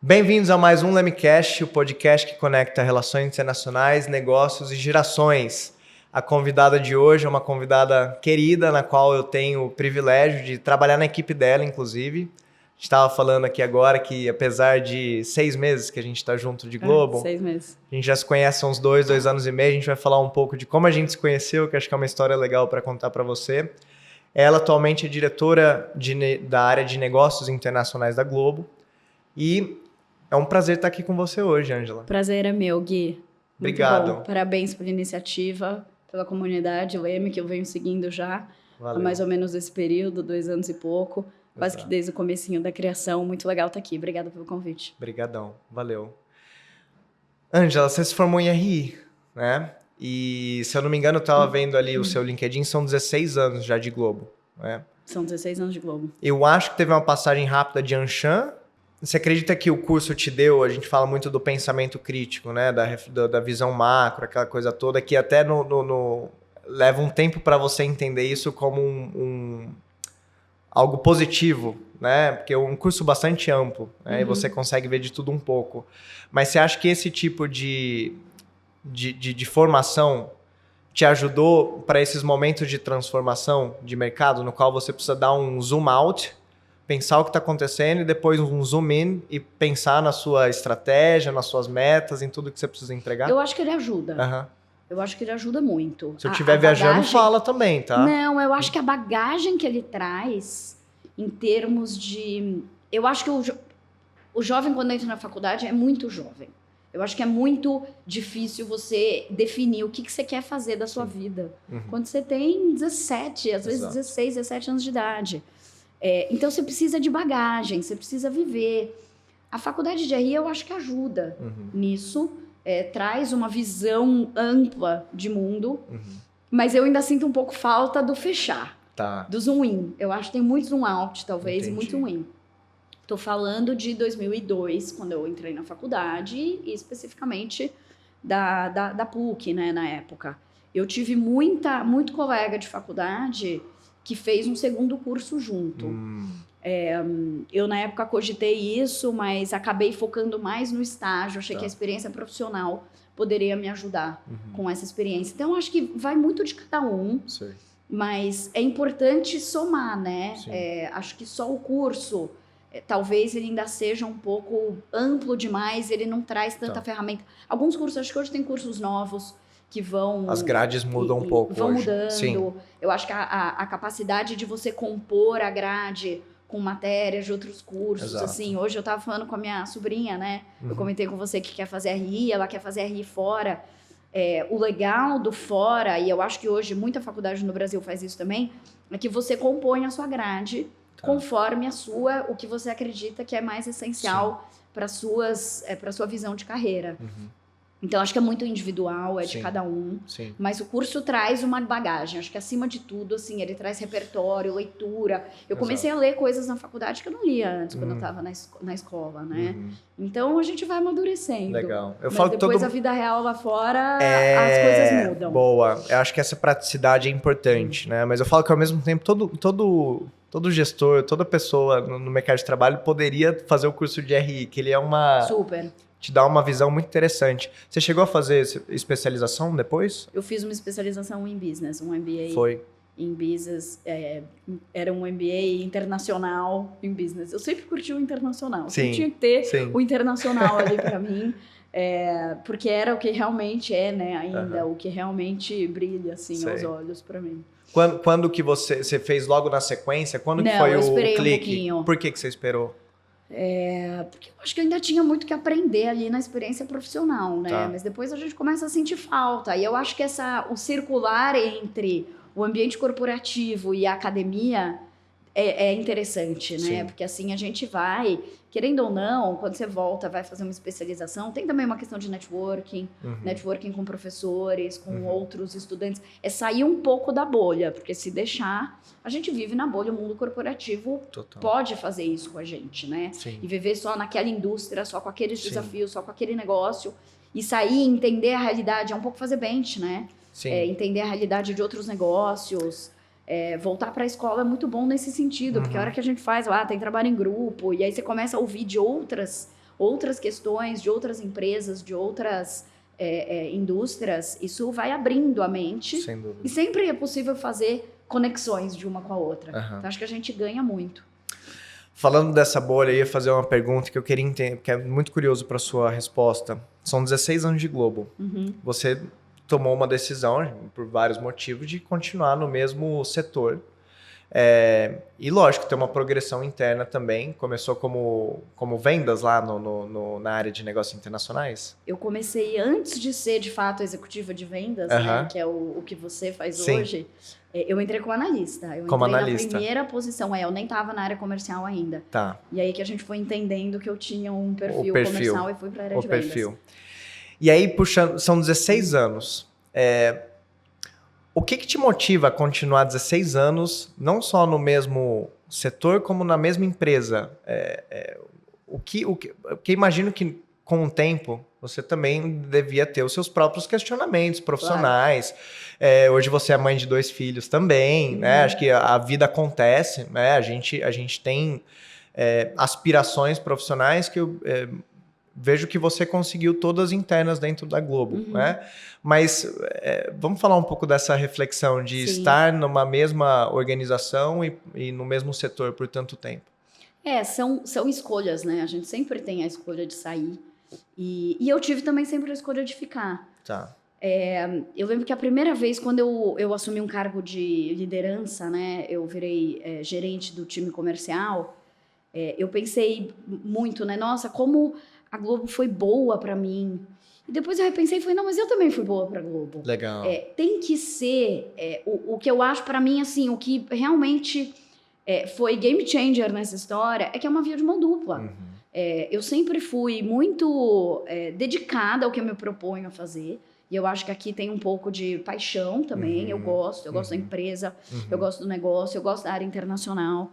Bem-vindos a mais um Lemcast, o podcast que conecta relações internacionais, negócios e gerações. A convidada de hoje é uma convidada querida, na qual eu tenho o privilégio de trabalhar na equipe dela, inclusive. A gente estava falando aqui agora que, apesar de 6 meses que a gente está junto de Globo, 6 meses. A gente já se conhece há uns 2 anos e meio. A gente vai falar um pouco de como a gente se conheceu, que acho que é uma história legal para contar para você. Ela atualmente é diretora da área de negócios internacionais da Globo. E é um prazer estar aqui com você hoje, Ângela. Prazer é meu, Gui. Obrigado. Bom. Parabéns pela iniciativa, pela comunidade Leme, que eu venho seguindo já há mais ou menos esse período, 2 anos e pouco. Quase que desde o comecinho da criação. Muito legal estar aqui. Obrigada pelo convite. Obrigadão. Valeu. Ângela, você se formou em RI, né? E, se eu não me engano, eu estava vendo ali o seu LinkedIn, são 16 anos já de Globo, né? São 16 anos de Globo. Eu acho que teve uma passagem rápida de Anshan. Você acredita que o curso te deu, a gente fala muito do pensamento crítico, né? Da visão macro, aquela coisa toda, que até leva um tempo para você entender isso como algo positivo, né? Porque é um curso bastante amplo, né? E você consegue ver de tudo um pouco. Mas você acha que esse tipo de formação te ajudou para esses momentos de transformação de mercado, no qual você precisa dar um zoom out, pensar o que está acontecendo e depois um zoom in e pensar na sua estratégia, nas suas metas, em tudo que você precisa entregar? Eu acho que ele ajuda. Uhum. Eu acho que ele ajuda muito. Se eu estiver viajando, bagagem... fala também, tá? Não, eu acho que a bagagem que ele traz, em termos de... Eu acho que o jovem, quando entra na faculdade, é muito jovem. Eu acho que é muito difícil você definir o que você quer fazer da sua vida. Quando você tem 17, às vezes 16, 17 anos de idade. Então, você precisa de bagagem, você precisa viver. A faculdade de RI, eu acho que ajuda nisso. Traz uma visão ampla de mundo. Mas eu ainda sinto um pouco falta do fechar. Tá. Do zoom in. Eu acho que tem muito zoom out, talvez, Entendi. e muito zoom in. Estou falando de 2002, quando eu entrei na faculdade, e especificamente da PUC, né, na época. Eu tive muito colega de faculdade que fez um segundo curso junto. Eu, na época, cogitei isso, mas acabei focando mais no estágio. Achei que a experiência profissional poderia me ajudar com essa experiência. Então, acho que vai muito de cada um, mas é importante somar, né? Acho que só o curso... talvez ele ainda seja um pouco amplo demais, ele não traz tanta ferramenta. Alguns cursos, acho que hoje tem cursos novos que vão... As grades mudam um pouco vão hoje. Mudando. Sim. Eu acho que a capacidade de você compor a grade com matérias de outros cursos, assim. Hoje eu estava falando com a minha sobrinha, né? Eu comentei com você que quer fazer RI, ela quer fazer RI fora. O legal do fora, e eu acho que hoje muita faculdade no Brasil faz isso também, é que você compõe a sua grade conforme o que você acredita que é mais essencial para sua visão de carreira. Então, acho que é muito individual, de cada um. Mas o curso traz uma bagagem. Acho que, acima de tudo, assim, ele traz repertório, leitura. Eu comecei a ler coisas na faculdade que eu não lia antes, quando eu estava na escola, né? Então, a gente vai amadurecendo. Legal. Mas depois a vida real lá fora, as coisas mudam. Boa. Eu acho que essa praticidade é importante, né? Mas eu falo que, ao mesmo tempo, todo gestor, toda pessoa no mercado de trabalho poderia fazer o curso de RI, que ele é uma... Super. Te dá uma visão muito interessante. Você chegou a fazer especialização depois? Eu fiz uma especialização em business, um MBA. Foi. Em business, era um MBA internacional em business. Eu sempre curti o internacional. Sim. Tinha que ter o internacional ali para mim, porque era o que realmente né, ainda, o que realmente brilha, assim, aos olhos para mim. Quando que você fez logo na sequência? Quando que foi o clique? Um pouquinho. Por que você esperou? Porque eu acho que eu ainda tinha muito que aprender ali na experiência profissional, né? Mas depois a gente começa a sentir falta. E eu acho que o circular entre o ambiente corporativo e a academia é interessante, né? Porque assim a gente vai, querendo ou não, quando você volta, vai fazer uma especialização, tem também uma questão de networking com professores, com outros estudantes. É sair um pouco da bolha, porque se deixar, a gente vive na bolha, o mundo corporativo pode fazer isso com a gente, né? E viver só naquela indústria, só com aqueles desafios, só com aquele negócio, e sair, entender a realidade, é um pouco fazer bench, né? Entender a realidade de outros negócios. Voltar para a escola é muito bom nesse sentido, porque a hora que a gente faz, tem trabalho em grupo, e aí você começa a ouvir de outras outras questões de outras empresas, de outras indústrias, isso vai abrindo a mente. Sem dúvida. E sempre é possível fazer conexões de uma com a outra. Então, acho que a gente ganha muito. Falando dessa bolha, eu ia fazer uma pergunta que eu queria entender, que é muito curioso para sua resposta. São 16 anos de Globo. Você tomou uma decisão, por vários motivos, de continuar no mesmo setor. E lógico, tem uma progressão interna também. Começou como vendas lá na área de negócios internacionais? Eu comecei antes de ser, de fato, executiva de vendas, né, que é o que você faz hoje. Eu entrei como analista. Eu entrei na primeira posição. Eu nem estava na área comercial ainda. Tá. E aí que a gente foi entendendo que eu tinha um perfil comercial e fui para a área de vendas. E aí, puxando, são 16 anos. O que te motiva a continuar 16 anos, não só no mesmo setor, como na mesma empresa? Porque imagino que, com o tempo, você também devia ter os seus próprios questionamentos profissionais. Claro. Hoje você é mãe de 2 filhos também, né? Acho que a vida acontece, né? A gente tem aspirações profissionais que eu vejo que você conseguiu todas internas dentro da Globo, né? Mas vamos falar um pouco dessa reflexão de estar numa mesma organização e no mesmo setor por tanto tempo. São escolhas, né? A gente sempre tem a escolha de sair. E eu tive também sempre a escolha de ficar. Tá. Eu lembro que a primeira vez, quando eu assumi um cargo de liderança, né? Eu virei gerente do time comercial. Eu pensei muito, né? Nossa, como a Globo foi boa para mim. E depois eu repensei e falei, não, mas eu também fui boa para a Globo. Legal. Tem que ser o que eu acho para mim, assim, o que realmente foi game changer nessa história é que é uma via de mão dupla. Eu sempre fui muito dedicada ao que eu me proponho a fazer. E eu acho que aqui tem um pouco de paixão também. Eu gosto da empresa, eu gosto do negócio, eu gosto da área internacional.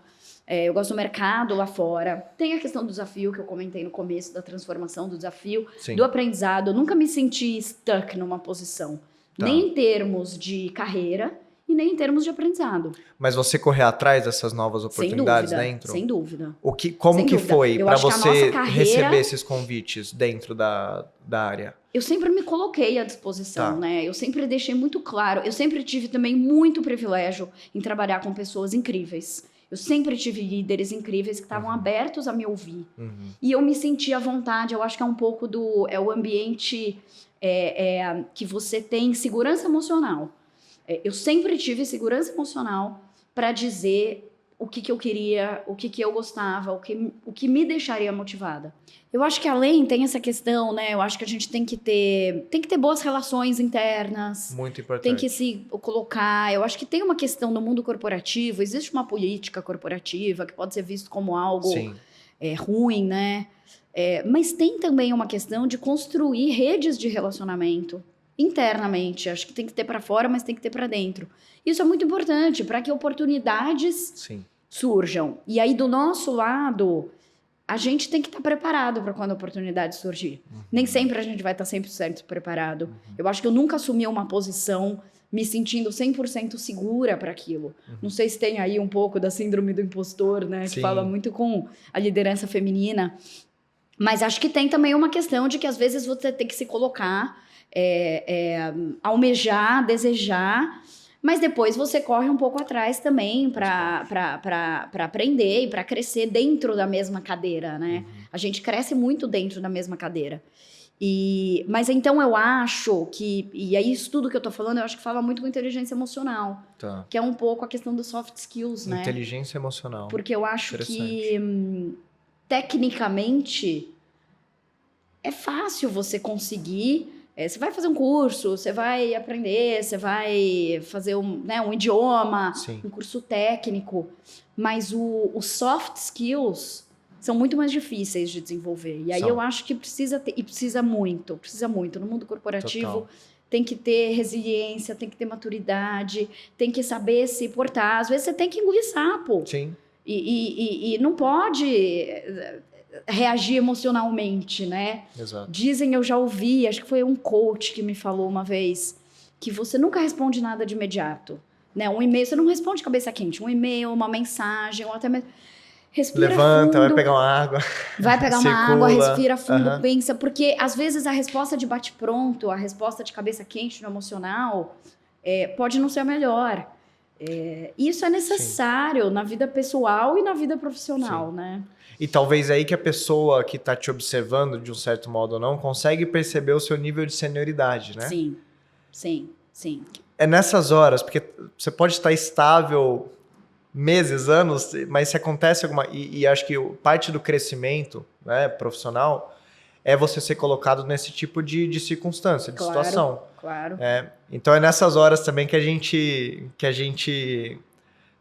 Eu gosto do mercado lá fora. Tem a questão do desafio que eu comentei no começo, da transformação, do desafio, do aprendizado. Eu nunca me senti stuck numa posição. Tá. Nem em termos de carreira e nem em termos de aprendizado. Mas você correr atrás dessas novas oportunidades dentro? Sem dúvida. Como que foi para você receber esses convites dentro da área? Eu sempre me coloquei à disposição, né? Eu sempre deixei muito claro. Eu sempre tive também muito privilégio em trabalhar com pessoas incríveis. Eu sempre tive líderes incríveis que estavam abertos a me ouvir. E eu me sentia à vontade. Eu acho que é um pouco o ambiente que você tem segurança emocional. Eu sempre tive segurança emocional para dizer o que eu queria, o que eu gostava, o que me deixaria motivada. Eu acho que além tem essa questão, né? Eu acho que a gente tem que ter boas relações internas. Muito importante. Tem que se colocar. Eu acho que tem uma questão no mundo corporativo, existe uma política corporativa que pode ser visto como algo ruim, né? Mas tem também uma questão de construir redes de relacionamento internamente. Acho que tem que ter para fora, mas tem que ter para dentro. Isso é muito importante para que oportunidades surjam. E aí, do nosso lado, a gente tem que estar preparado para quando a oportunidade surgir. Nem sempre a gente vai estar 100% preparado. Eu acho que eu nunca assumi uma posição me sentindo 100% segura para aquilo. Não sei se tem aí um pouco da síndrome do impostor, né? Que fala muito com a liderança feminina. Mas acho que tem também uma questão de que às vezes você tem que se colocar, almejar, desejar, mas depois você corre um pouco atrás também para aprender e para crescer dentro da mesma cadeira, né? A gente cresce muito dentro da mesma cadeira. Mas então eu acho que, e aí isso tudo que eu tô falando, eu acho que fala muito com inteligência emocional, que é um pouco a questão dos soft skills, né? Inteligência emocional. Porque eu acho que tecnicamente é fácil você conseguir. Você vai fazer um curso, você vai aprender, você vai fazer um idioma, um curso técnico, mas os soft skills são muito mais difíceis de desenvolver. E aí eu acho que precisa ter, e precisa muito. No mundo corporativo tem que ter resiliência, tem que ter maturidade, tem que saber se portar. Às vezes você tem que engolir sapo. Sim. E não pode reagir emocionalmente, né? Exato. Dizem, eu já ouvi, acho que foi um coach que me falou uma vez, que você nunca responde nada de imediato, né? Um e-mail, você não responde cabeça quente, um e-mail, uma mensagem, ou até mesmo... Respira Levanta, fundo, vai pegar uma água. vai pegar uma Circula. água, respira fundo, Aham. pensa, porque às vezes a resposta de bate-pronto, a resposta de cabeça quente no emocional, pode não ser a melhor. Isso é necessário na vida pessoal e na vida profissional, né? E talvez aí que a pessoa que está te observando, de um certo modo ou não, consegue perceber o seu nível de senioridade, né? Sim, sim, sim. É nessas horas, porque você pode estar estável meses, anos, mas se acontece alguma... E acho que parte do crescimento, né, profissional é você ser colocado nesse tipo de circunstância, de situação. Claro. Então é nessas horas também que a gente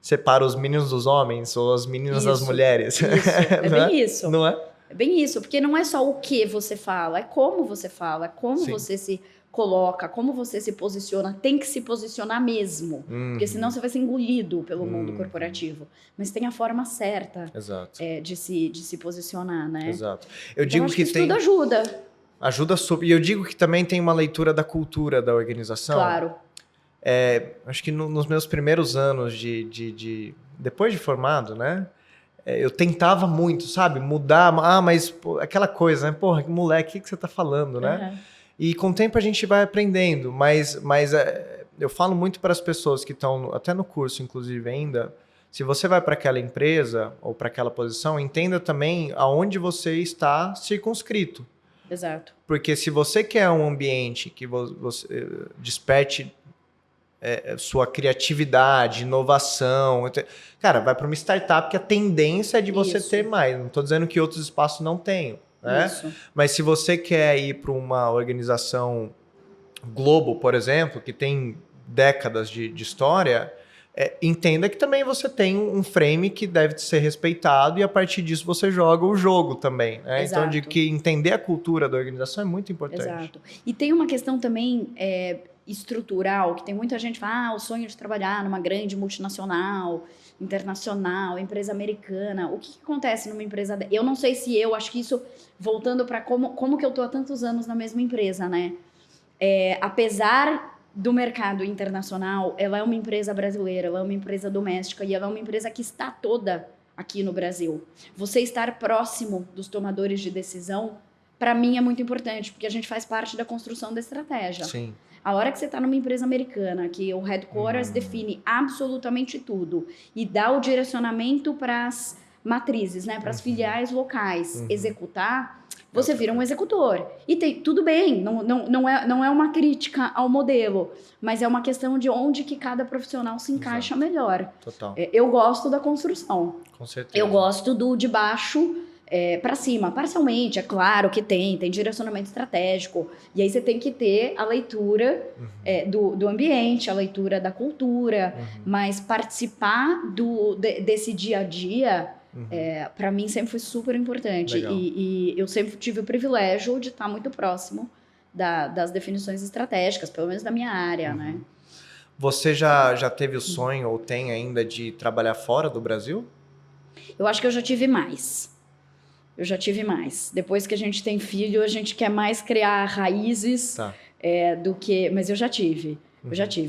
separa os meninos dos homens ou as meninas das mulheres. Isso, é bem isso. Não é? É bem isso, porque não é só o que você fala, é como você fala, é como Sim. você se coloca, como você se posiciona, tem que se posicionar mesmo, porque senão você vai ser engolido pelo mundo corporativo. Mas tem a forma certa Exato. de se posicionar, né? Exato. Eu Então, digo acho que isso tem... tudo ajuda. Ajuda super. E eu digo que também tem uma leitura da cultura da organização. Claro. Acho que nos meus primeiros anos depois de formado, né? Eu tentava muito, sabe? Mudar. Mas pô, aquela coisa, né? Porra, moleque, o que você tá falando, né? Uhum. E com o tempo a gente vai aprendendo. Mas eu falo muito para as pessoas que estão, até no curso, inclusive, ainda. Se você vai para aquela empresa ou para aquela posição, entenda também aonde você está circunscrito. Exato. Porque se você quer um ambiente que você desperte sua criatividade, inovação, cara, vai para uma startup que a tendência é de você ter mais. Não estou dizendo que outros espaços não tenham, né? Isso. Mas se você quer ir para uma organização Globo, por exemplo, que tem décadas de história, entenda que também você tem um frame que deve ser respeitado e a partir disso você joga o jogo também. Né? Então, de que entender a cultura da organização é muito importante. Exato. E tem uma questão também estrutural, que tem muita gente que fala, o sonho de trabalhar numa grande multinacional, internacional, empresa americana. O que acontece numa empresa... Eu não sei se acho que isso, voltando para como que eu tô há tantos anos na mesma empresa, né? Apesar do mercado internacional, ela é uma empresa brasileira, ela é uma empresa doméstica e ela é uma empresa que está toda aqui no Brasil. Você estar próximo dos tomadores de decisão, para mim é muito importante, porque a gente faz parte da construção da estratégia. Sim. A hora que você está numa empresa americana, que o headquarters define absolutamente tudo e dá o direcionamento para as matrizes, né, para as filiais locais executar, você vira um executor. E tudo bem, não é uma crítica ao modelo, mas é uma questão de onde que cada profissional se encaixa melhor. Total. Eu gosto da construção. Com certeza. Eu gosto do de baixo para cima, parcialmente, é claro que tem direcionamento estratégico, e aí você tem que ter a leitura do ambiente, a leitura da cultura, mas participar desse dia a dia, para mim sempre foi super importante, e eu sempre tive o privilégio de estar muito próximo das definições estratégicas, pelo menos da minha área, né? Você já teve o sonho, ou tem ainda, de trabalhar fora do Brasil? Eu acho que eu já tive mais. Depois que a gente tem filho, a gente quer mais criar raízes do que... Mas eu já tive.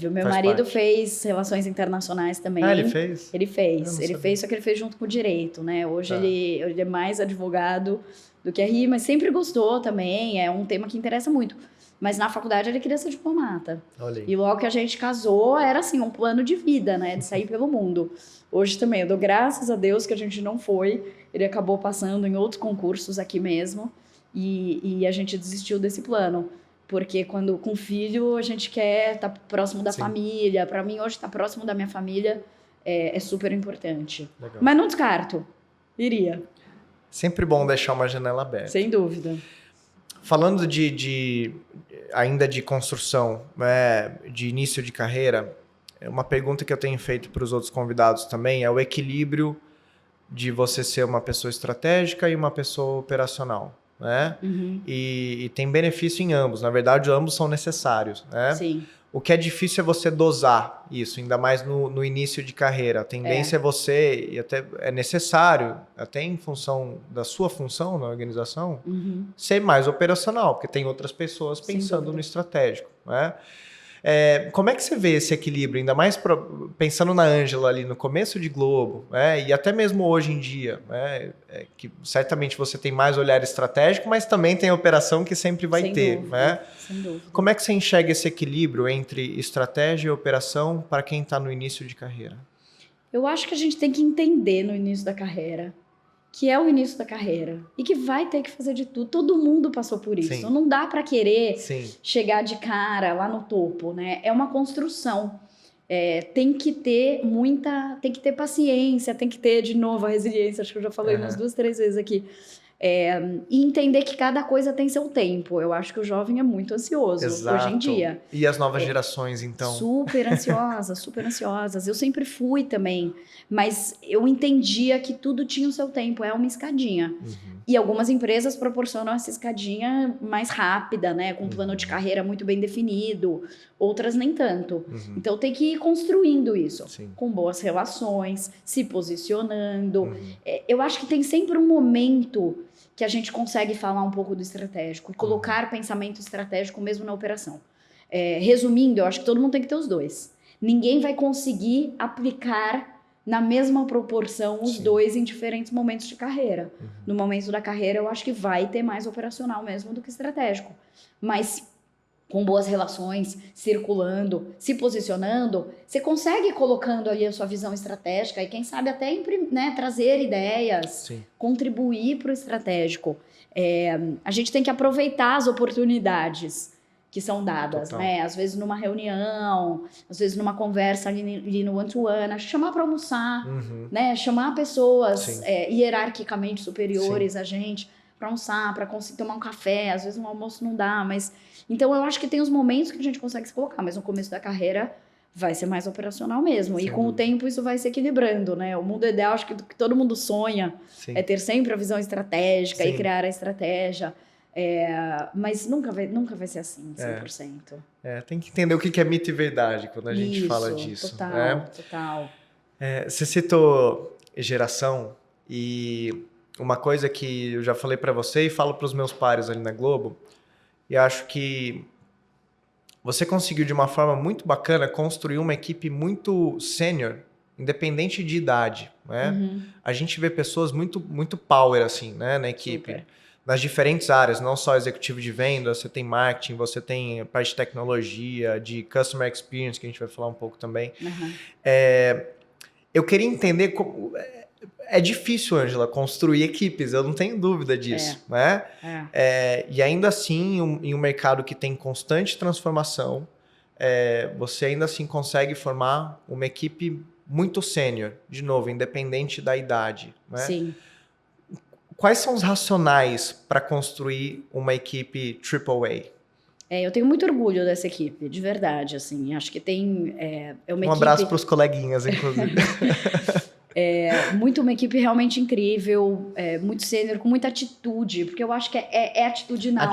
O meu marido fez relações internacionais também. Ele fez? Ele fez. Ele fez, só que ele fez junto com o direito, né? Hoje ele é mais advogado do que RI, mas sempre gostou também. É um tema que interessa muito. Mas na faculdade ele queria ser diplomata. Olha aí. E logo que a gente casou, era assim, um plano de vida, né? De sair pelo mundo. Hoje também, eu dou graças a Deus que a gente não foi. Ele acabou passando em outros concursos aqui mesmo. E a gente desistiu desse plano. Porque quando com filho, a gente quer estar próximo da família. Para mim, hoje, estar próximo da minha família é super importante. Legal. Mas não descarto. Iria. Sempre bom deixar uma janela aberta. Sem dúvida. Falando ainda de construção, de início de carreira, uma pergunta que eu tenho feito para os outros convidados também é o equilíbrio de você ser uma pessoa estratégica e uma pessoa operacional, né? E tem benefício em ambos. Na verdade, ambos são necessários, né? Sim. O que é difícil é você dosar isso, ainda mais no início de carreira. A tendência é você, e até é necessário, até em função da sua função na organização, ser mais operacional, porque tem outras pessoas pensando no estratégico, né? Como é que você vê esse equilíbrio, ainda mais pensando na Ângela ali no começo de Globo, né? E até mesmo hoje em dia, né? Que certamente você tem mais olhar estratégico, mas também tem a operação que sempre vai ter. Dúvida, né? Sem dúvida. Como é que você enxerga esse equilíbrio entre estratégia e operação para quem está no início de carreira? Eu acho que a gente tem que entender no início da carreira que é o início da carreira e que vai ter que fazer de tudo. Todo mundo passou por isso. Sim. Não dá para querer Sim. chegar de cara lá no topo, né? É uma construção. Tem que ter paciência, tem que ter, de novo, a resiliência. Acho que eu já falei umas 2, 3 vezes aqui. E entender que cada coisa tem seu tempo. Eu acho que o jovem é muito ansioso. Exato. Hoje em dia. E as novas gerações, então? Super ansiosas. Eu sempre fui também. Mas eu entendia que tudo tinha o seu tempo. É uma escadinha. Uhum. E algumas empresas proporcionam essa escadinha mais rápida, né? Com um plano de carreira muito bem definido. Outras nem tanto. Uhum. Então tem que ir construindo isso. Sim. Com boas relações, se posicionando. Eu acho que tem sempre um momento que a gente consegue falar um pouco do estratégico. Colocar pensamento estratégico mesmo na operação. Resumindo, eu acho que todo mundo tem que ter os dois. Ninguém vai conseguir aplicar na mesma proporção os dois em diferentes momentos de carreira. No momento da carreira, eu acho que vai ter mais operacional mesmo do que estratégico. Mas com boas relações, circulando, se posicionando, você consegue colocando ali a sua visão estratégica e quem sabe até trazer ideias, Sim. contribuir para o estratégico. A gente tem que aproveitar as oportunidades que são dadas, né? Às vezes numa reunião, às vezes numa conversa ali no one-to-one, chamar para almoçar, né? Chamar pessoas hierarquicamente superiores a gente para almoçar, para tomar um café. Às vezes um almoço não dá, mas... Então eu acho que tem os momentos que a gente consegue se colocar, mas no começo da carreira vai ser mais operacional mesmo. E com o tempo isso vai se equilibrando, né? O mundo ideal, acho que todo mundo sonha, é ter sempre a visão estratégica e criar a estratégia. Mas nunca vai ser assim, 100%. Tem que entender o que é mito e verdade quando a gente fala disso. Total. Você citou geração e uma coisa que eu já falei para você e falo para os meus pares ali na Globo, e acho que você conseguiu de uma forma muito bacana construir uma equipe muito sênior, independente de idade. Né? A gente vê pessoas muito, muito power assim, né, na equipe. Super. Nas diferentes áreas, não só executivo de venda, você tem marketing, você tem parte de tecnologia, de customer experience, que a gente vai falar um pouco também. Eu queria entender como... É difícil, Ângela, construir equipes, eu não tenho dúvida disso. Né? E ainda assim, em um mercado que tem constante transformação, você ainda assim consegue formar uma equipe muito sênior, de novo, independente da idade. Né? Sim. Quais são os racionais para construir uma equipe AAA? Eu tenho muito orgulho dessa equipe, de verdade, assim. Acho que tem... Um abraço para os coleguinhas, inclusive. Uma equipe realmente incrível, muito sênior, com muita atitude, porque eu acho que é atitudinal.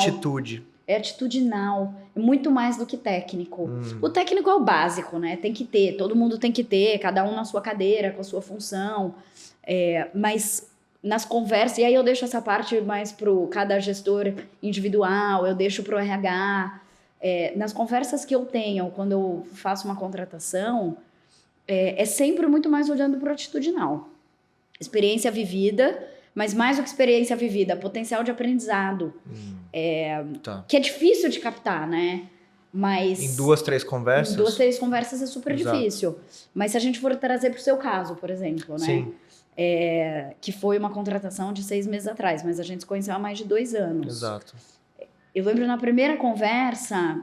É atitudinal, é muito mais do que técnico. O técnico é o básico, né? Tem que ter, todo mundo tem que ter, cada um na sua cadeira, com a sua função. Mas nas conversas, e aí eu deixo essa parte mais para cada gestor individual, eu deixo para o RH. Nas conversas que eu tenho, quando eu faço uma contratação, é sempre muito mais olhando para o atitudinal. Experiência vivida, mas mais do que experiência vivida, potencial de aprendizado. Que é difícil de captar, né? Mas em 2, 3 conversas? Em 2, 3 conversas é super difícil. Mas se a gente for trazer para o seu caso, por exemplo, né? Sim. Que foi uma contratação de 6 meses atrás, mas a gente se conheceu há mais de 2 anos. Exato. Eu lembro na primeira conversa,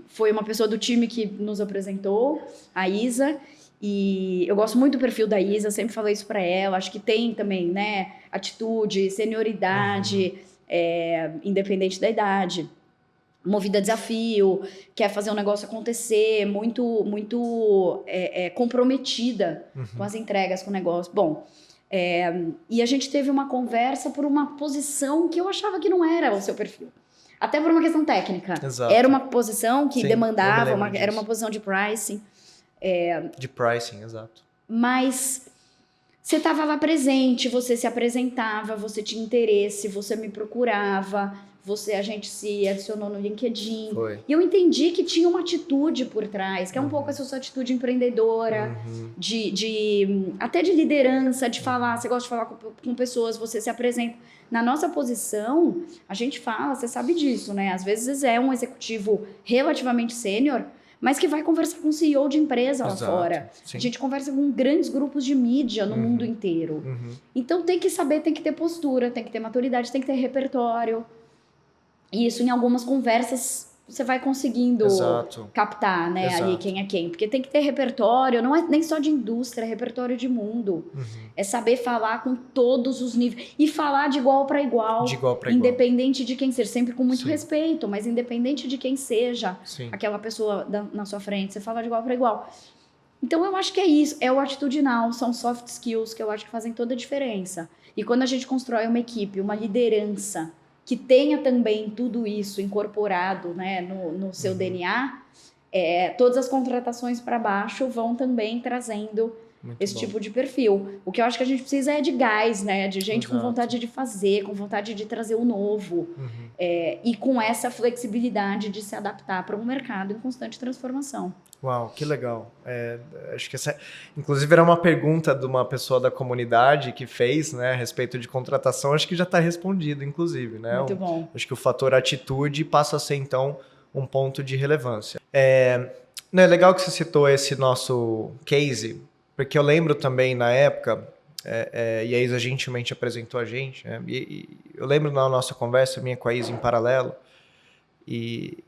foi uma pessoa do time que nos apresentou, a Isa, e eu gosto muito do perfil da Isa, sempre falei isso para ela, acho que tem também, né, atitude, senioridade, independente da idade, movida a desafio, quer fazer um negócio acontecer, muito comprometida com as entregas, com o negócio. Bom, e a gente teve uma conversa por uma posição que eu achava que não era o seu perfil. Até por uma questão técnica. Exato. Era uma posição que demandava, era uma posição de pricing. De pricing, exato. Mas você estava lá presente, você se apresentava, você tinha interesse, você me procurava, a gente se adicionou no LinkedIn. Foi. E eu entendi que tinha uma atitude por trás, que é um pouco essa sua atitude empreendedora, até de liderança, de falar, você gosta de falar com pessoas, você se apresenta. Na nossa posição, a gente fala, você sabe disso, né? Às vezes é um executivo relativamente sênior, mas que vai conversar com o CEO de empresa lá fora. Sim. A gente conversa com grandes grupos de mídia no mundo inteiro. Então tem que saber, tem que ter postura, tem que ter maturidade, tem que ter repertório. E isso em algumas conversas você vai conseguindo captar, né, ali quem é quem. Porque tem que ter repertório, não é nem só de indústria, é repertório de mundo. É saber falar com todos os níveis. E falar de igual para igual. De igual para independente de quem seja. Sempre com muito respeito, mas independente de quem seja aquela pessoa na sua frente. Você fala de igual para igual. Então eu acho que é isso. É o atitudinal, são soft skills que eu acho que fazem toda a diferença. E quando a gente constrói uma equipe, uma liderança que tenha também tudo isso incorporado, né, no seu DNA, todas as contratações para baixo vão também trazendo esse tipo de perfil. O que eu acho que a gente precisa é de gás, né, de gente com vontade de fazer, com vontade de trazer o novo, e com essa flexibilidade de se adaptar para um mercado em constante transformação. Uau, que legal. Acho que essa, inclusive, era uma pergunta de uma pessoa da comunidade que fez, né, a respeito de contratação. Acho que já está respondido, inclusive, né? Muito bom. Acho que o fator atitude passa a ser, então, um ponto de relevância. É legal que você citou esse nosso case, porque eu lembro também, na época, e a Isa gentilmente apresentou a gente, né, e eu lembro na nossa conversa, minha com a Isa em paralelo, e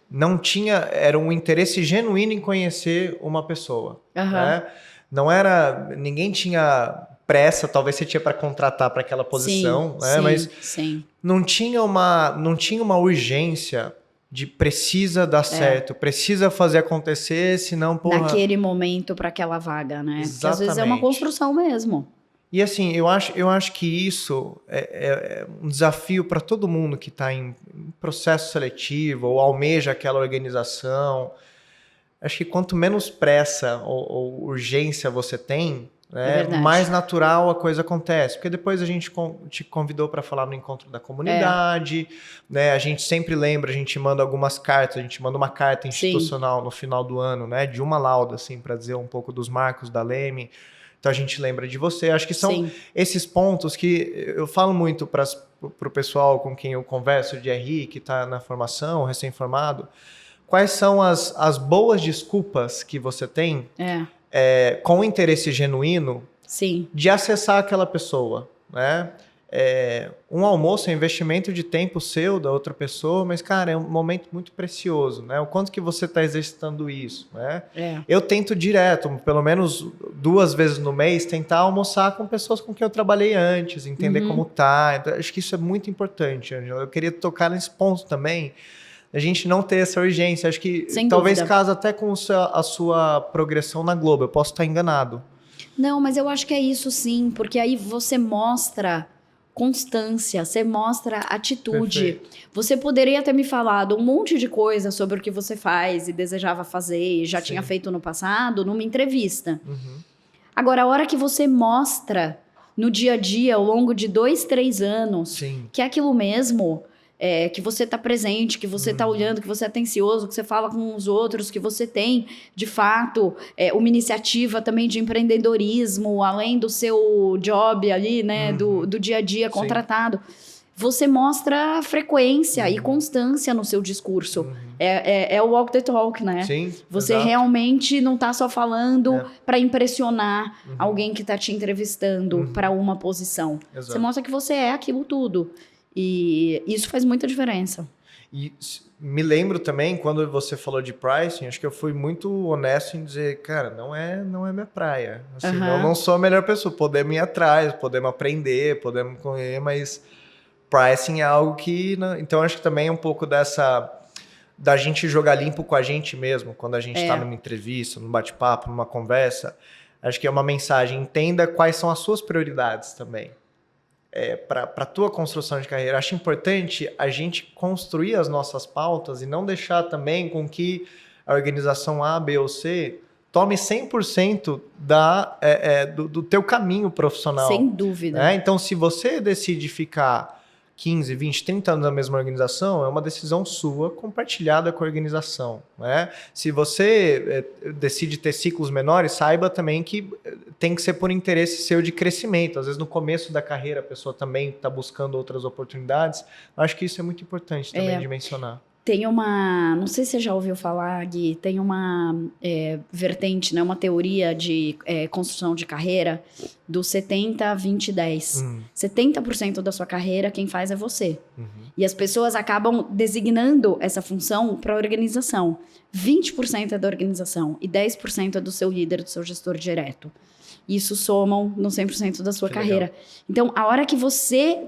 não tinha, era um interesse genuíno em conhecer uma pessoa, né? Não era, ninguém tinha pressa, talvez você tinha para contratar para aquela posição, né? Mas não tinha uma urgência de precisa dar certo, precisa fazer acontecer, senão, porra... Naquele momento para aquela vaga, né? Exatamente. Porque às vezes é uma construção mesmo. E assim, eu acho que isso é um desafio para todo mundo que está em processo seletivo ou almeja aquela organização. Acho que quanto menos pressa ou urgência você tem, né, mais natural a coisa acontece. Porque depois a gente te convidou para falar no encontro da comunidade, né, a gente sempre lembra, a gente manda algumas cartas, a gente manda uma carta institucional no final do ano, né, de uma lauda, assim, para dizer um pouco dos marcos da Leme. Então a gente lembra de você. Acho que são esses pontos que eu falo muito para o pessoal com quem eu converso de RI, que está na formação, recém-formado. Quais são as boas desculpas que você tem com interesse genuíno de acessar aquela pessoa, né? Um almoço é um investimento de tempo seu, da outra pessoa, mas, cara, é um momento muito precioso, né? O quanto que você está exercitando isso, né? Eu tento direto, pelo menos 2 vezes no mês, tentar almoçar com pessoas com quem eu trabalhei antes, entender como tá. Então, acho que isso é muito importante, Angela. Eu queria tocar nesse ponto também, a gente não ter essa urgência. Acho que talvez casa até com a sua progressão na Globo. Eu posso estar enganado. Não, mas eu acho que é isso sim, porque aí você mostra constância, você mostra atitude. Perfeito. Você poderia ter me falado um monte de coisa sobre o que você faz e desejava fazer e já tinha feito no passado numa entrevista. Agora, a hora que você mostra no dia a dia, ao longo de 2, 3 anos, que é aquilo mesmo, que você está presente, que você está olhando, que você é atencioso, que você fala com os outros, que você tem, de fato, uma iniciativa também de empreendedorismo, além do seu job ali, né, do dia a dia contratado. Você mostra frequência e constância no seu discurso. É o walk the talk, né? Você realmente não está só falando para impressionar alguém que está te entrevistando para uma posição. Você mostra que você é aquilo tudo. E isso faz muita diferença. E me lembro também, quando você falou de pricing, acho que eu fui muito honesto em dizer, cara, não é minha praia. Assim, eu não sou a melhor pessoa. Podemos ir atrás, podemos aprender, podemos correr, mas pricing é algo que... Então, acho que também é um pouco da gente jogar limpo com a gente mesmo, quando a gente está numa entrevista, num bate-papo, numa conversa. Acho que é uma mensagem, entenda quais são as suas prioridades também. Para a tua construção de carreira. Acho importante a gente construir as nossas pautas e não deixar também com que a organização A, B ou C tome 100% do teu caminho profissional. Sem dúvida. Né? Então, se você decide ficar 15, 20, 30 anos na mesma organização, é uma decisão sua compartilhada com a organização, né? Se você decide ter ciclos menores, saiba também que tem que ser por interesse seu de crescimento. Às vezes no começo da carreira a pessoa também está buscando outras oportunidades. Eu acho que isso é muito importante também de mencionar. Tem uma, não sei se você já ouviu falar, Gui, tem uma vertente, né, uma teoria de construção de carreira do 70, 20, 10. 70% da sua carreira quem faz é você. E as pessoas acabam designando essa função para a organização. 20% é da organização e 10% é do seu líder, do seu gestor direto. Isso somam no 100% da sua carreira. Legal. Então, a hora que você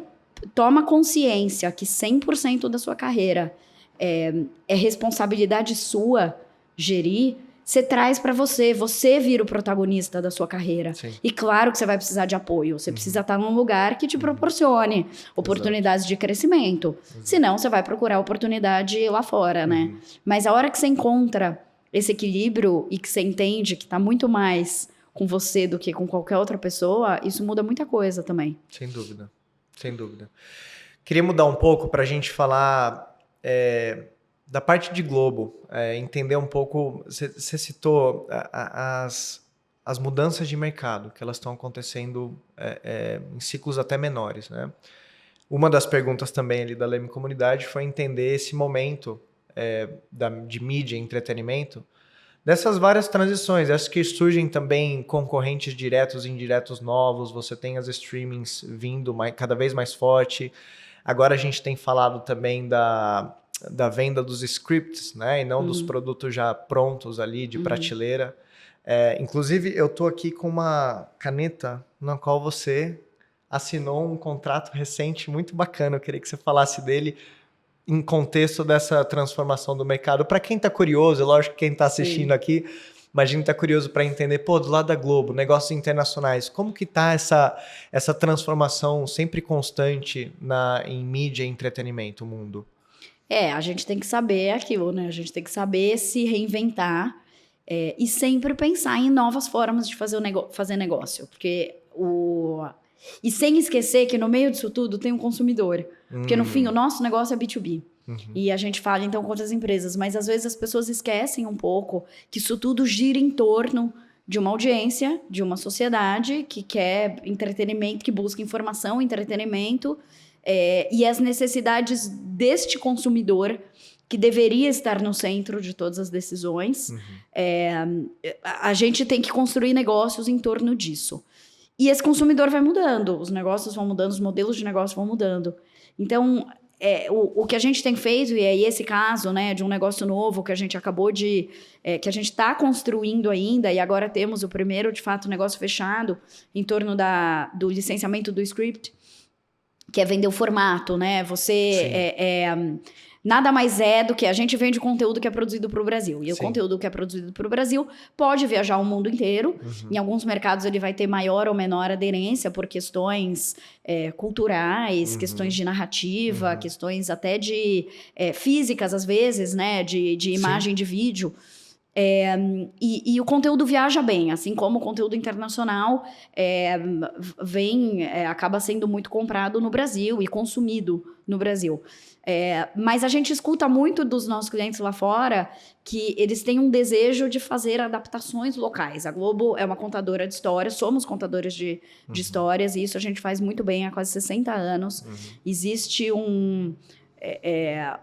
toma consciência que 100% da sua carreira é responsabilidade sua gerir, você traz para você vira o protagonista da sua carreira. Sim. E claro que você vai precisar de apoio, você precisa estar num lugar que te proporcione oportunidades de crescimento. Senão você vai procurar oportunidade lá fora, né? Mas a hora que você encontra esse equilíbrio e que você entende que tá muito mais com você do que com qualquer outra pessoa, isso muda muita coisa também. Sem dúvida, sem dúvida. Queria mudar um pouco para a gente falar da parte de Globo, entender um pouco, você citou as mudanças de mercado, que elas estão acontecendo em ciclos até menores, né? Uma das perguntas também ali da Leme Comunidade foi entender esse momento de mídia e entretenimento, dessas várias transições, essas que surgem também concorrentes diretos e indiretos novos, você tem as streamings vindo cada vez mais forte. Agora a gente tem falado também da venda dos scripts, né? E não dos produtos já prontos ali de prateleira. Inclusive, eu estou aqui com uma caneta na qual você assinou um contrato recente muito bacana. Eu queria que você falasse dele em contexto dessa transformação do mercado. Para quem está curioso, lógico que quem está assistindo aqui, imagina que está curioso para entender, do lado da Globo, negócios internacionais, como que está essa transformação sempre constante em mídia e entretenimento, o mundo? A gente tem que saber aquilo, né? A gente tem que saber se reinventar e sempre pensar em novas formas de fazer negócio. Porque E sem esquecer que no meio disso tudo tem um consumidor. Porque no fim, o nosso negócio é B2B. E a gente fala então com outras empresas, mas às vezes as pessoas esquecem um pouco que isso tudo gira em torno de uma audiência, de uma sociedade que quer entretenimento, que busca informação, entretenimento, e as necessidades deste consumidor que deveria estar no centro de todas as decisões. A gente tem que construir negócios em torno disso. E esse consumidor vai mudando, os negócios vão mudando, os modelos de negócio vão mudando. Então, o que a gente tem feito, e é esse caso, né, de um negócio novo que a gente acabou de... que a gente está construindo ainda, e agora temos o primeiro, de fato, negócio fechado em torno do licenciamento do script, que é vender o formato, né? Nada mais do que a gente vende conteúdo que é produzido para o Brasil. E o conteúdo que é produzido para o Brasil pode viajar o mundo inteiro. Em alguns mercados ele vai ter maior ou menor aderência por questões culturais, questões de narrativa, questões até de físicas, às vezes, né? De imagem, de vídeo. E o conteúdo viaja bem, assim como o conteúdo internacional acaba sendo muito comprado no Brasil e consumido no Brasil. Mas a gente escuta muito dos nossos clientes lá fora que eles têm um desejo de fazer adaptações locais. A Globo é uma contadora de histórias, somos contadores de histórias, e isso a gente faz muito bem há quase 60 anos. Existe